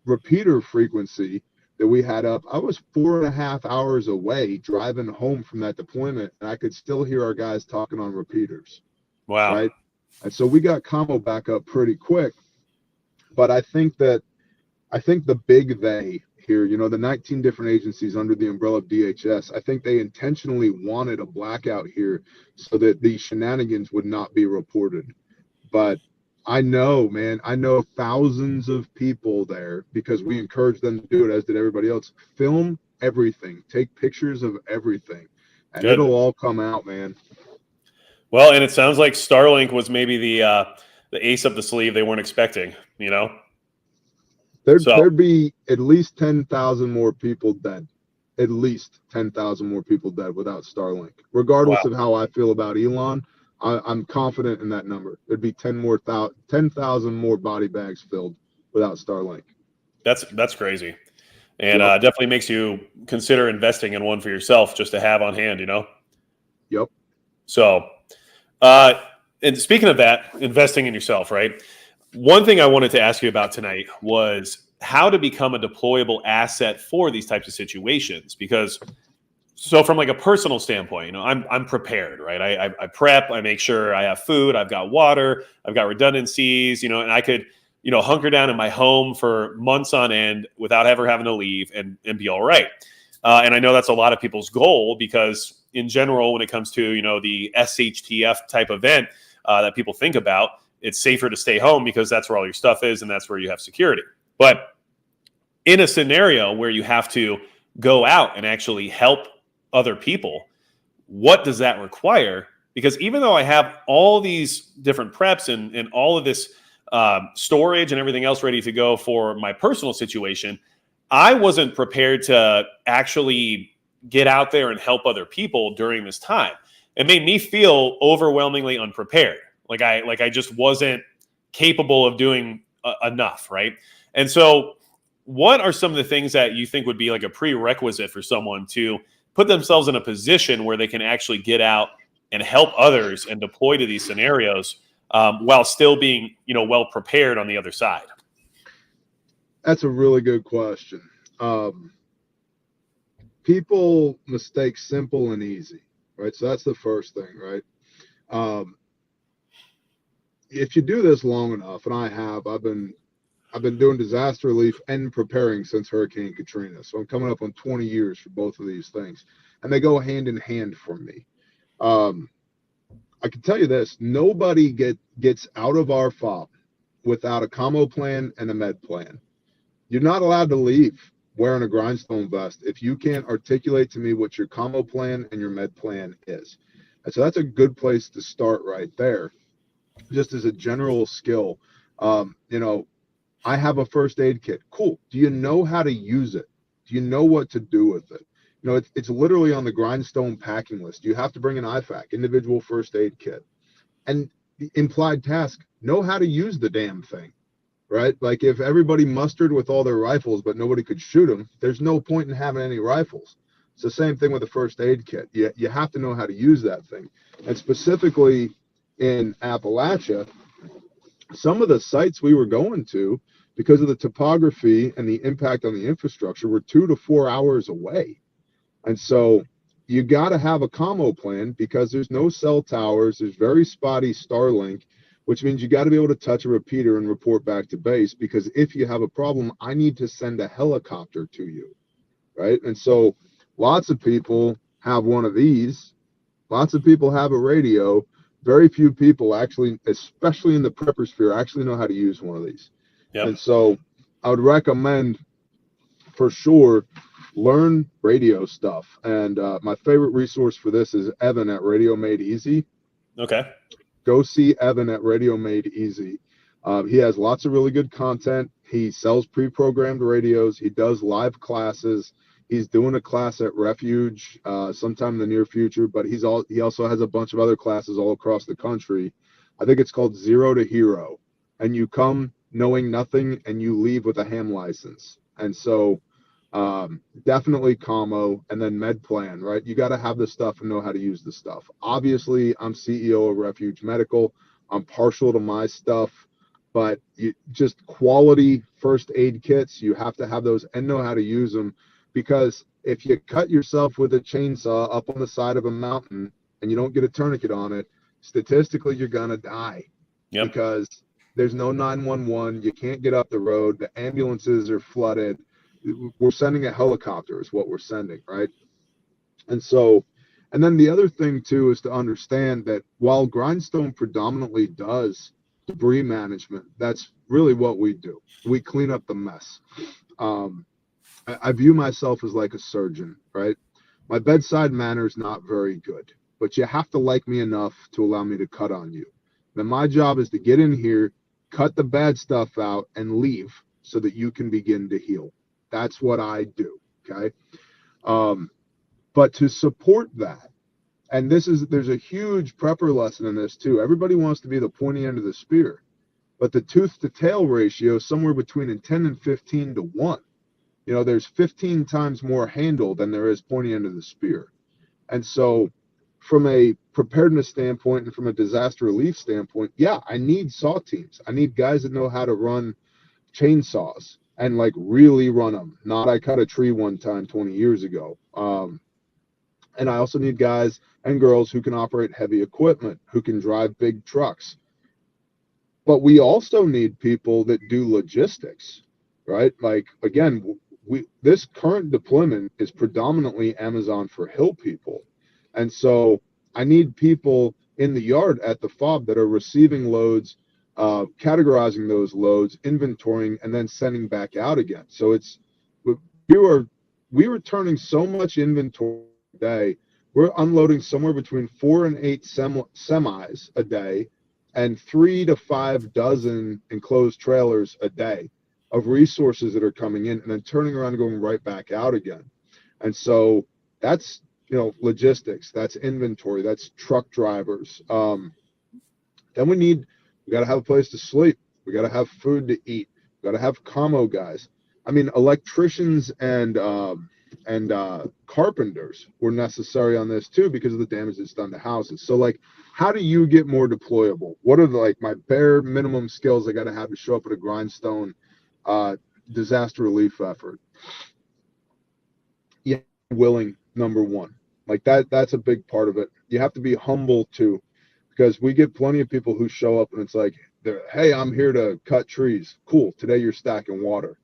repeater frequency that we had up, I was 4.5 hours away driving home from that deployment, and I could still hear our guys talking on repeaters. Wow. Right. And so we got commo back up pretty quick. But I think the big they here, the 19 different agencies under the umbrella of DHS, I think they intentionally wanted a blackout here so that the shenanigans would not be reported. But I know thousands of people there, because we encouraged them to do it, as did everybody else. Film everything, take pictures of everything, and it'll all come out, man. Well, and it sounds like Starlink was maybe the ace up the sleeve they weren't expecting, There'd be at least 10,000 more people dead. At least 10,000 more people dead without Starlink. Regardless of how I feel about Elon, I'm confident in that number. There'd be 10,000 more body bags filled without Starlink. That's crazy. And definitely makes you consider investing in one for yourself just to have on hand, Yep. So, and speaking of that, investing in yourself, right? One thing I wanted to ask you about tonight was how to become a deployable asset for these types of situations. Because, so from like a personal standpoint, I'm prepared, right? I prep, I make sure I have food, I've got water, I've got redundancies, and I could, hunker down in my home for months on end without ever having to leave and be all right. And I know that's a lot of people's goal, because in general, when it comes to, the SHTF type event, that people think about. It's safer to stay home because that's where all your stuff is and that's where you have security. But in a scenario where you have to go out and actually help other people, what does that require? Because even though I have all these different preps and all of this storage and everything else ready to go for my personal situation, I wasn't prepared to actually get out there and help other people during this time. It made me feel overwhelmingly unprepared. Like I just wasn't capable of doing enough, right? And so what are some of the things that you think would be like a prerequisite for someone to put themselves in a position where they can actually get out and help others and deploy to these scenarios while still being, well prepared on the other side? That's a really good question. People mistake simple and easy, right? So that's the first thing, right? If you do this long enough, and I've been doing disaster relief and preparing since Hurricane Katrina. So I'm coming up on 20 years for both of these things, and they go hand in hand for me. I can tell you this: nobody gets out of our FOB without a commo plan and a med plan. You're not allowed to leave wearing a grindstone vest if you can't articulate to me what your commo plan and your med plan is. And so that's a good place to start right there, just as a general skill. I have a first aid kit. Cool. Do you know how to use it? Do you know what to do with it? It's literally on the Grindstone packing list. You have to bring an IFAC, individual first aid kit. And the implied task, know how to use the damn thing, right? Like if everybody mustered with all their rifles, but nobody could shoot them, there's no point in having any rifles. It's the same thing with the first aid kit. You have to know how to use that thing. And specifically in Appalachia, some of the sites we were going to, because of the topography and the impact on the infrastructure, were 2 to 4 hours away. And so you got to have a commo plan because there's no cell towers. There's very spotty Starlink, which means you got to be able to touch a repeater and report back to base, because if you have a problem, I need to send a helicopter to you, right? And so lots of people have one of these. Lots of people have a radio. Very few people actually, especially in the prepper sphere, actually know how to use one of these. Yep. And so I would recommend for sure learn radio stuff. And my favorite resource for this is Evan at Radio Made Easy. Okay. Go see Evan at Radio Made Easy. He has lots of really good content. He sells pre-programmed radios. He does live classes. He's doing a class at Refuge sometime in the near future, but he also has a bunch of other classes all across the country. I think it's called Zero to Hero. And you come knowing nothing and you leave with a ham license. And so definitely commo, and then med plan, right? You got to have the stuff and know how to use the stuff. Obviously, I'm CEO of Refuge Medical. I'm partial to my stuff, but just quality first aid kits, you have to have those and know how to use them, because if you cut yourself with a chainsaw up on the side of a mountain and you don't get a tourniquet on it, statistically, you're going to die. Yep. Because there's no 911. You can't get up the road. The ambulances are flooded. We're sending a helicopter is what we're sending, right? And then the other thing too is to understand that while Grindstone predominantly does debris management, that's really what we do. We clean up the mess. I view myself as like a surgeon, right? My bedside manner is not very good, but you have to like me enough to allow me to cut on you. Then my job is to get in here, cut the bad stuff out, and leave so that you can begin to heal. That's what I do, okay? But to support that, and there's a huge prepper lesson in this too. Everybody wants to be the pointy end of the spear, but the tooth to tail ratio is somewhere between a 10 and 15 to 1. There's 15 times more handle than there is pointy end of the spear. And so from a preparedness standpoint and from a disaster relief standpoint, yeah, I need saw teams. I need guys that know how to run chainsaws and like really run them. Not I cut a tree one time 20 years ago. And I also need guys and girls who can operate heavy equipment, who can drive big trucks. But we also need people that do logistics, right? Like, again, this current deployment is predominantly Amazon for Hill people. And so I need people in the yard at the fob that are receiving loads, categorizing those loads, inventorying, and then sending back out again. So we were turning so much inventory a day. We're unloading somewhere between 4 and 8 semis a day, and 3 to 5 dozen enclosed trailers a day of resources that are coming in, and then turning around and going right back out again. And so that's, logistics, that's inventory, that's truck drivers. Then we got to have a place to sleep. We got to have food to eat. We got to have commo guys. I mean, electricians and carpenters were necessary on this too, because of the damage that's done to houses. So like, how do you get more deployable? What are my bare minimum skills I got to have to show up at a Grindstone disaster relief effort? Yeah, willing, number one. Like that's a big part of it. You have to be humble too, because we get plenty of people who show up and it's like, hey, I'm here to cut trees. Cool. Today you're stacking water.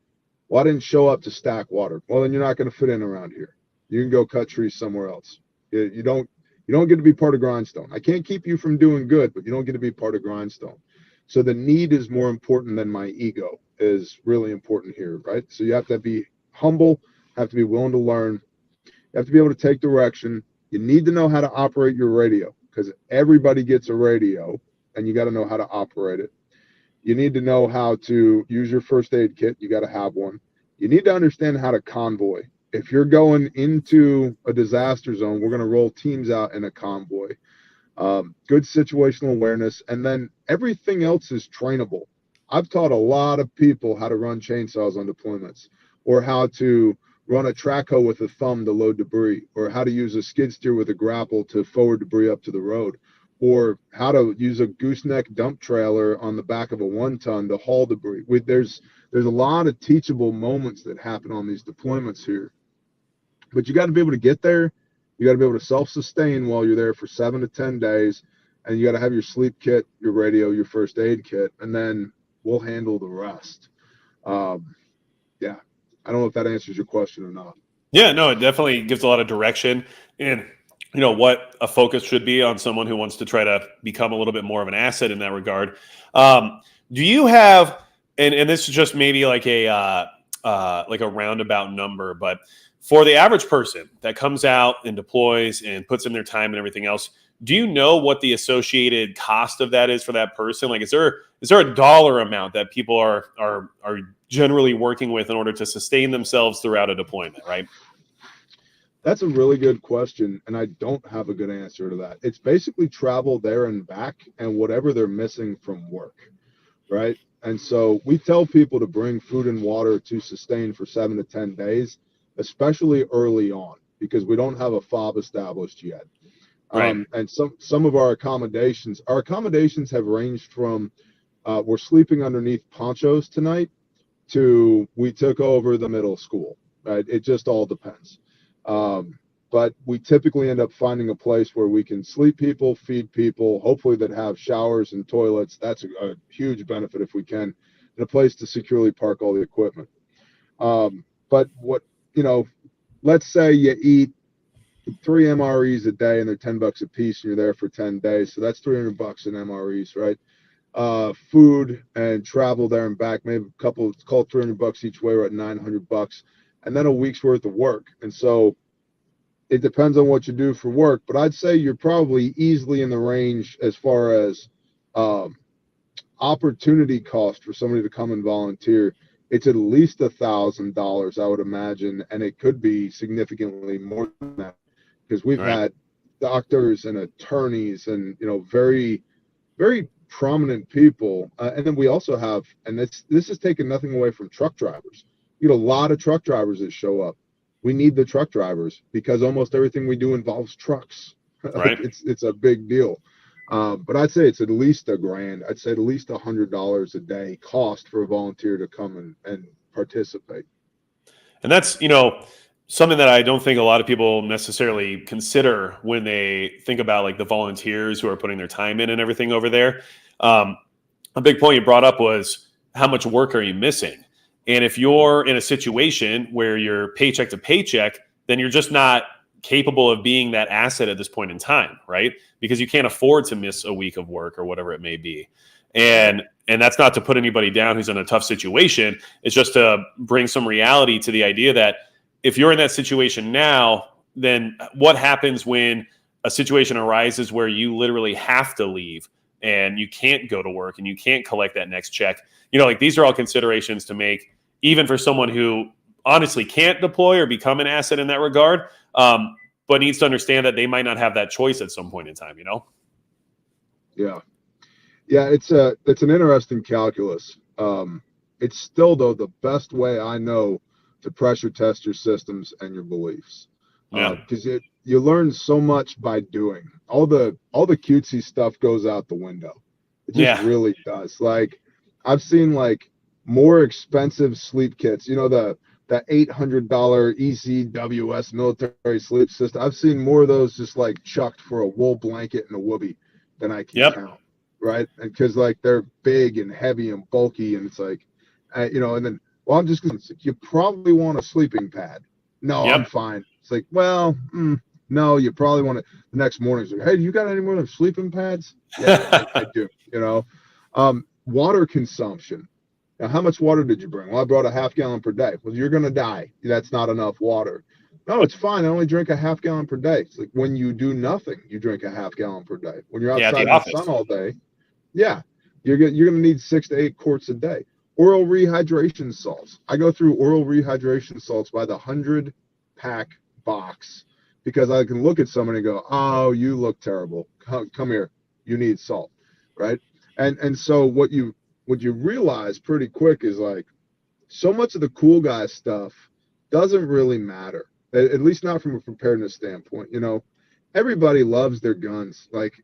Well, I didn't show up to stack water. Well, then you're not going to fit in around here. You can go cut trees somewhere else. You don't get to be part of Grindstone. I can't keep you from doing good, but you don't get to be part of Grindstone. So the need is more important than my ego is really important here, right? So you have to be humble, have to be willing to learn. You have to be able to take direction. You need to know how to operate your radio, because everybody gets a radio and you got to know how to operate it. You need to know how to use your first aid kit. You got to have one. You need to understand how to convoy. If you're going into a disaster zone, we're going to roll teams out in a convoy. Good situational awareness. And then everything else is trainable. I've taught a lot of people how to run chainsaws on deployments, or how to run a track hoe with a thumb to load debris, or how to use a skid steer with a grapple to forward debris up to the road, or how to use a gooseneck dump trailer on the back of a 1-ton to haul debris. There's a lot of teachable moments that happen on these deployments here, but you got to be able to get there. You got to be able to self-sustain while you're there for 7 to 10 days, and you got to have your sleep kit, your radio, your first aid kit, and then we'll handle the rest. Yeah, I don't know if that answers your question or not. Yeah, no, it definitely gives a lot of direction and what a focus should be on someone who wants to try to become a little bit more of an asset in that regard. Do you have, and this is just maybe like a roundabout number, but for the average person that comes out and deploys and puts in their time and everything else, do you know what the associated cost of that is for that person? Like, is there a dollar amount that people are generally working with in order to sustain themselves throughout a deployment, right? That's a really good question, and I don't have a good answer to that. It's basically travel there and back and whatever they're missing from work, right? And so we tell people to bring food and water to sustain for 7 to 10 days, especially early on, because we don't have a FOB established yet. Right. And some of our accommodations have ranged from we're sleeping underneath ponchos tonight to we took over the middle school, right? It just all depends. But we typically end up finding a place where we can sleep people, feed people, hopefully that have showers and toilets. That's a huge benefit if we can, and a place to securely park all the equipment. But let's say you eat 3 MREs a day and they're $10 a piece and you're there for 10 days. So that's $300 in MREs, right? Food and travel there and back, maybe it's called $300 each way, we're at $900, and then a week's worth of work. And so it depends on what you do for work, but I'd say you're probably easily in the range as far as opportunity cost for somebody to come and volunteer. It's at least $1,000, I would imagine, and it could be significantly more than that, because we've had doctors and attorneys and very, very prominent people, and then we also have, and this is taking nothing away from truck drivers. You get a lot of truck drivers that show up. We need the truck drivers because almost everything we do involves trucks. Right. It's a big deal. But I'd say it's at least $1,000. I'd say at least $100 a day cost for a volunteer to come and participate. And that's, something that I don't think a lot of people necessarily consider when they think about like the volunteers who are putting their time in and everything over there. A big point you brought up was how much work are you missing? And if you're in a situation where you're paycheck to paycheck, then you're just not capable of being that asset at this point in time, right? Because you can't afford to miss a week of work or whatever it may be. And that's not to put anybody down who's in a tough situation. It's just to bring some reality to the idea that if you're in that situation now, then what happens when a situation arises where you literally have to leave and you can't go to work and you can't collect that next check? Like these are all considerations to make, even for someone who honestly can't deploy or become an asset in that regard, but needs to understand that they might not have that choice at some point in time, Yeah. Yeah, it's an interesting calculus. It's still, though, the best way I know to pressure test your systems and your beliefs. Yeah. Because you learn so much by doing. All the cutesy stuff goes out the window. It just really does. Like, I've seen like more expensive sleep kits, that $800 ECWS military sleep system. I've seen more of those just like chucked for a wool blanket and a whoopee than I can count. Right. And because like they're big and heavy and bulky, and it's like, and then, well, I'm just going to, you probably want a sleeping pad. No, I'm fine. It's like, well, no, you probably want it. The next morning, it's like, hey, you got any more of sleeping pads? Yeah, I do. Water consumption. Now, how much water did you bring? Well, I brought a half gallon per day. Well, you're going to die. That's not enough water. No, it's fine. I only drink a half gallon per day. It's like when you do nothing, you drink a half gallon per day. When you're outside in the sun all day, you're going to need 6 to 8 quarts a day. Oral rehydration salts. I go through oral rehydration salts by the 100-pack box because I can look at someone and go, oh, you look terrible. Come here. You need salt, right? And so what you realize pretty quick is like so much of the cool guy stuff doesn't really matter, at least not from a preparedness standpoint. Everybody loves their guns. Like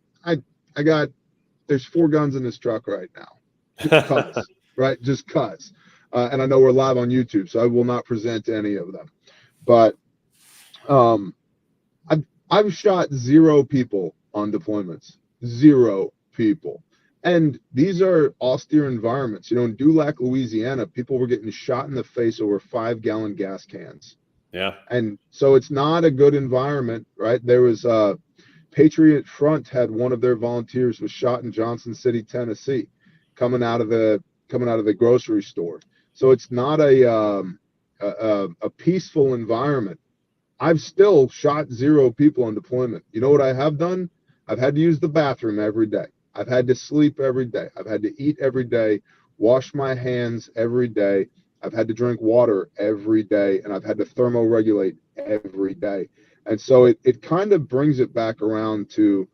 there's 4 guns in this truck right now. Just cuz, right? Just cuz. And I know we're live on YouTube, so I will not present any of them. But I've shot 0 people on deployments. 0 people. And these are austere environments. In Dulac, Louisiana, people were getting shot in the face over 5-gallon gas cans. Yeah. And so it's not a good environment, right? There was Patriot Front had one of their volunteers was shot in Johnson City, Tennessee, coming out of the grocery store. So it's not a peaceful environment. I've still shot 0 people on deployment. You know what I have done? I've had to use the bathroom every day. I've had to sleep every day. I've had to eat every day, wash my hands every day. I've had to drink water every day, and I've had to thermoregulate every day. And so it kind of brings it back around to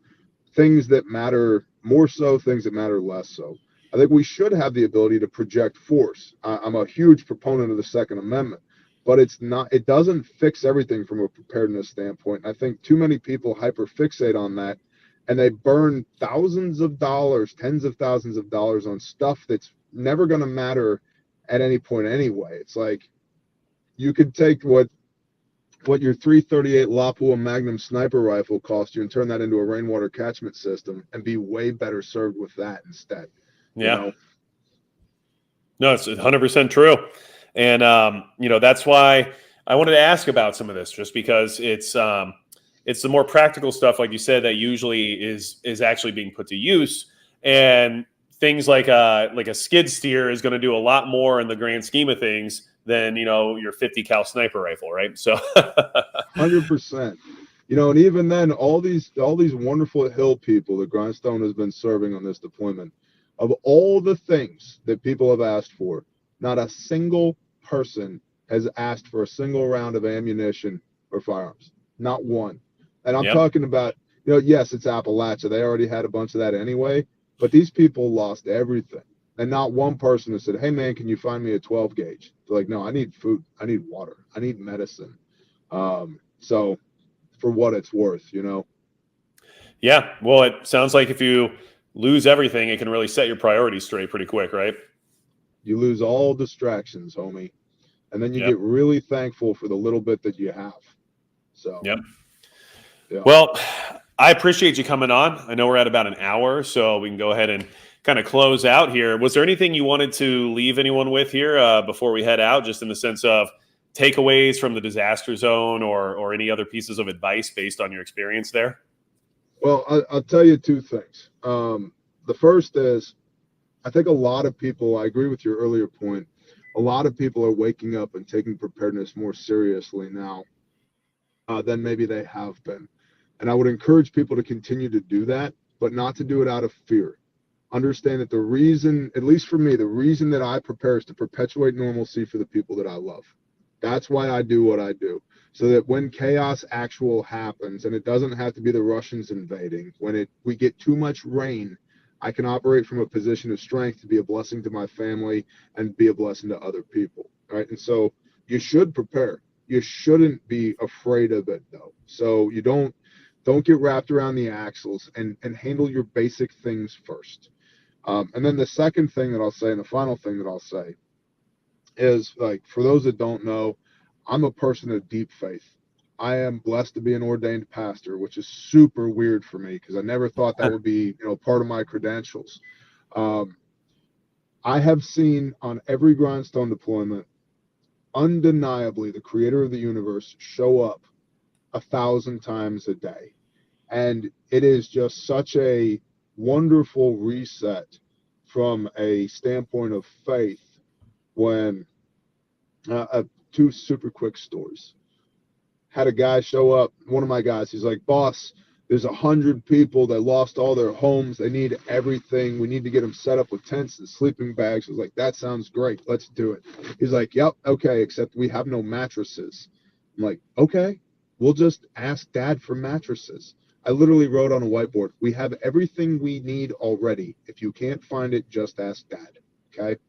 things that matter more so, things that matter less so. I think we should have the ability to project force. I'm a huge proponent of the Second Amendment, but it doesn't fix everything from a preparedness standpoint. I think too many people hyperfixate on that, and they burn thousands of dollars, tens of thousands of dollars on stuff that's never going to matter at any point anyway. It's like you could take what your 338 Lapua Magnum sniper rifle cost you and turn that into a rainwater catchment system and be way better served with that instead. Yeah. No, it's 100% true. And, that's why I wanted to ask about some of this, just because it's the more practical stuff, like you said, that usually is actually being put to use. And things like a skid steer is going to do a lot more in the grand scheme of things than, your 50 cal sniper rifle, right? So 100%. And even then, all these wonderful Hill people that Grindstone has been serving on this deployment, of all the things that people have asked for, not a single person has asked for a single round of ammunition or firearms. Not one. And I'm talking about, yes, it's Appalachia. They already had a bunch of that anyway, but these people lost everything. And not one person has said, hey, man, can you find me a 12 gauge? They're like, no, I need food. I need water. I need medicine. So for what it's worth, Yeah. Well, it sounds like if you lose everything, it can really set your priorities straight pretty quick, right? You lose all distractions, homie. And then you get really thankful for the little bit that you have. So, yeah. Well, I appreciate you coming on. I know we're at about an hour, so we can go ahead and kind of close out here. Was there anything you wanted to leave anyone with here before we head out, just in the sense of takeaways from the disaster zone, or any other pieces of advice based on your experience there? Well, I'll tell you two things. The first is, I think a lot of people, I agree with your earlier point, a lot of people are waking up and taking preparedness more seriously now than maybe they have been. And I would encourage people to continue to do that, but not to do it out of fear. Understand that the reason, at least for me, the reason that I prepare is to perpetuate normalcy for the people that I love. That's why I do what I do. So that when chaos actual happens, and it doesn't have to be the Russians invading, when we get too much rain, I can operate from a position of strength to be a blessing to my family and be a blessing to other people, right? And so you should prepare. You shouldn't be afraid of it, though. So you don't get wrapped around the axles, and handle your basic things first. And then the second thing that I'll say, and the final thing that I'll say, is, like, for those that don't know, I'm a person of deep faith. I am blessed to be an ordained pastor, which is super weird for me because I never thought that would be, part of my credentials. I have seen on every Grindstone deployment, undeniably, the creator of the universe show up 1,000 times a day. And it is just such a wonderful reset from a standpoint of faith when two super quick stories. Had a guy show up, one of my guys, he's like, boss, there's 100 people that lost all their homes. They need everything. We need to get them set up with tents and sleeping bags. I was like, that sounds great. Let's do it. He's like, yep, okay, except we have no mattresses. I'm like, okay, we'll just ask Dad for mattresses. I literally wrote on a whiteboard, we have everything we need already. If you can't find it, just ask Dad. Okay.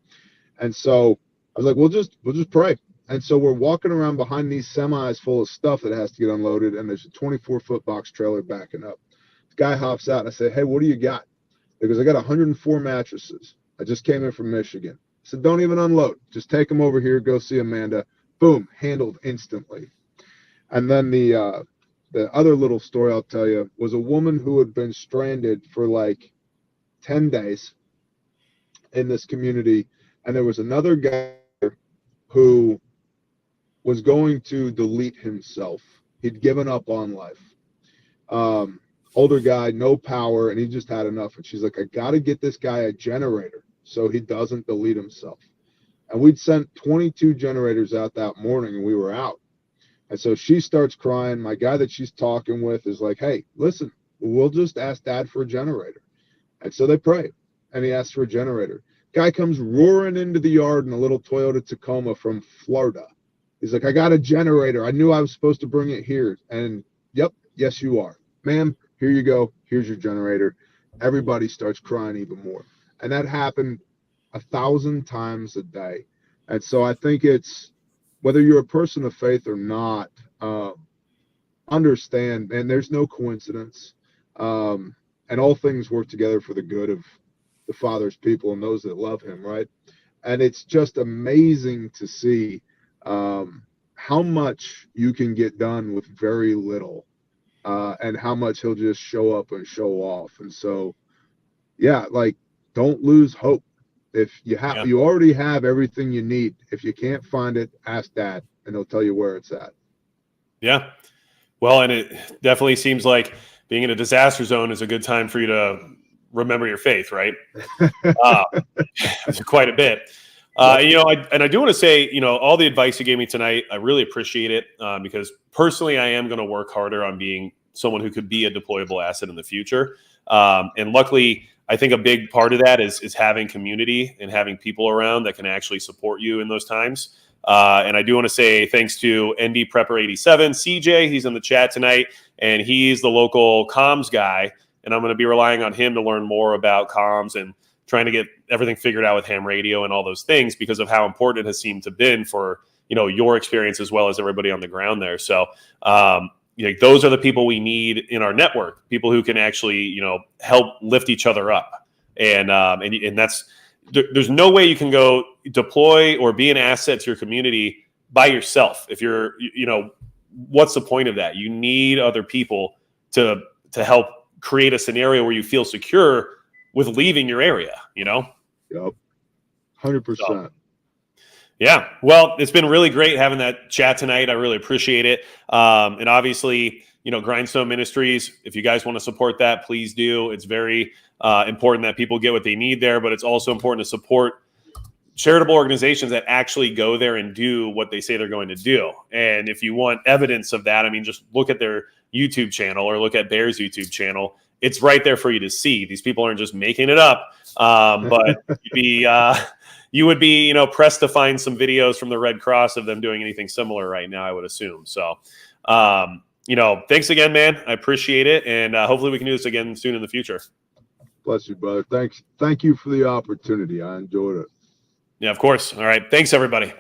And so I was like, we'll just pray. And so we're walking around behind these semis full of stuff that has to get unloaded, and there's a 24-foot box trailer backing up. The guy hops out, and I say, hey, what do you got? Because I got 104 mattresses. I just came in from Michigan. I said, don't even unload. Just take them over here, go see Amanda. Boom, handled instantly. And then the other little story I'll tell you was a woman who had been stranded for like 10 days in this community, and there was another guy who was going to delete himself. He'd given up on life. Older guy, no power, and he just had enough. And she's like, I got to get this guy a generator so he doesn't delete himself. And we'd sent 22 generators out that morning, and we were out. And so she starts crying. My guy that she's talking with is like, hey, listen, we'll just ask Dad for a generator. And so they pray, and he asks for a generator. Guy comes roaring into the yard in a little Toyota Tacoma from Florida. He's like, I got a generator. I knew I was supposed to bring it here. And yep, yes, you are. Ma'am, here you go. Here's your generator. Everybody starts crying even more. And that happened 1,000 times a day. And so I think it's, whether you're a person of faith or not, understand, and there's no coincidence. And all things work together for the good of the Father's people and those that love him, right? And it's just amazing to see how much you can get done with very little, and how much he'll just show up and show off. And so, yeah, like, don't lose hope. If you have, you already have everything you need. If you can't find it, ask Dad, and he'll tell you where it's at. Yeah. Well, and it definitely seems like being in a disaster zone is a good time for you to remember your faith, right? Quite a bit. I do want to say, all the advice you gave me tonight, I really appreciate it, because personally, I am going to work harder on being someone who could be a deployable asset in the future. And luckily, I think a big part of that is having community and having people around that can actually support you in those times. And I do want to say thanks to ND Prepper 87, CJ. He's in the chat tonight, and he's the local comms guy. And I'm going to be relying on him to learn more about comms and trying to get everything figured out with ham radio and all those things, because of how important it has seemed to been for, your experience as well as everybody on the ground there. So, those are the people we need in our network, people who can actually, help lift each other up. And that's, there's no way you can go deploy or be an asset to your community by yourself. If you're, what's the point of that? You need other people to help create a scenario where you feel secure with leaving your area, Yep. 100%. So, Yeah. Well, it's been really great having that chat tonight. I really appreciate it. And obviously, Grindstone Ministries, if you guys want to support that, please do. It's very important that people get what they need there, but it's also important to support charitable organizations that actually go there and do what they say they're going to do. And if you want evidence of that, I mean, just look at their YouTube channel or look at Bear's YouTube channel. It's right there for you to see. These people aren't just making it up, but you would be, pressed to find some videos from the Red Cross of them doing anything similar right now, I would assume. So, thanks again, man. I appreciate it. And hopefully we can do this again soon in the future. Bless you, brother. Thanks. Thank you for the opportunity. I enjoyed it. Yeah, of course. All right. Thanks, everybody.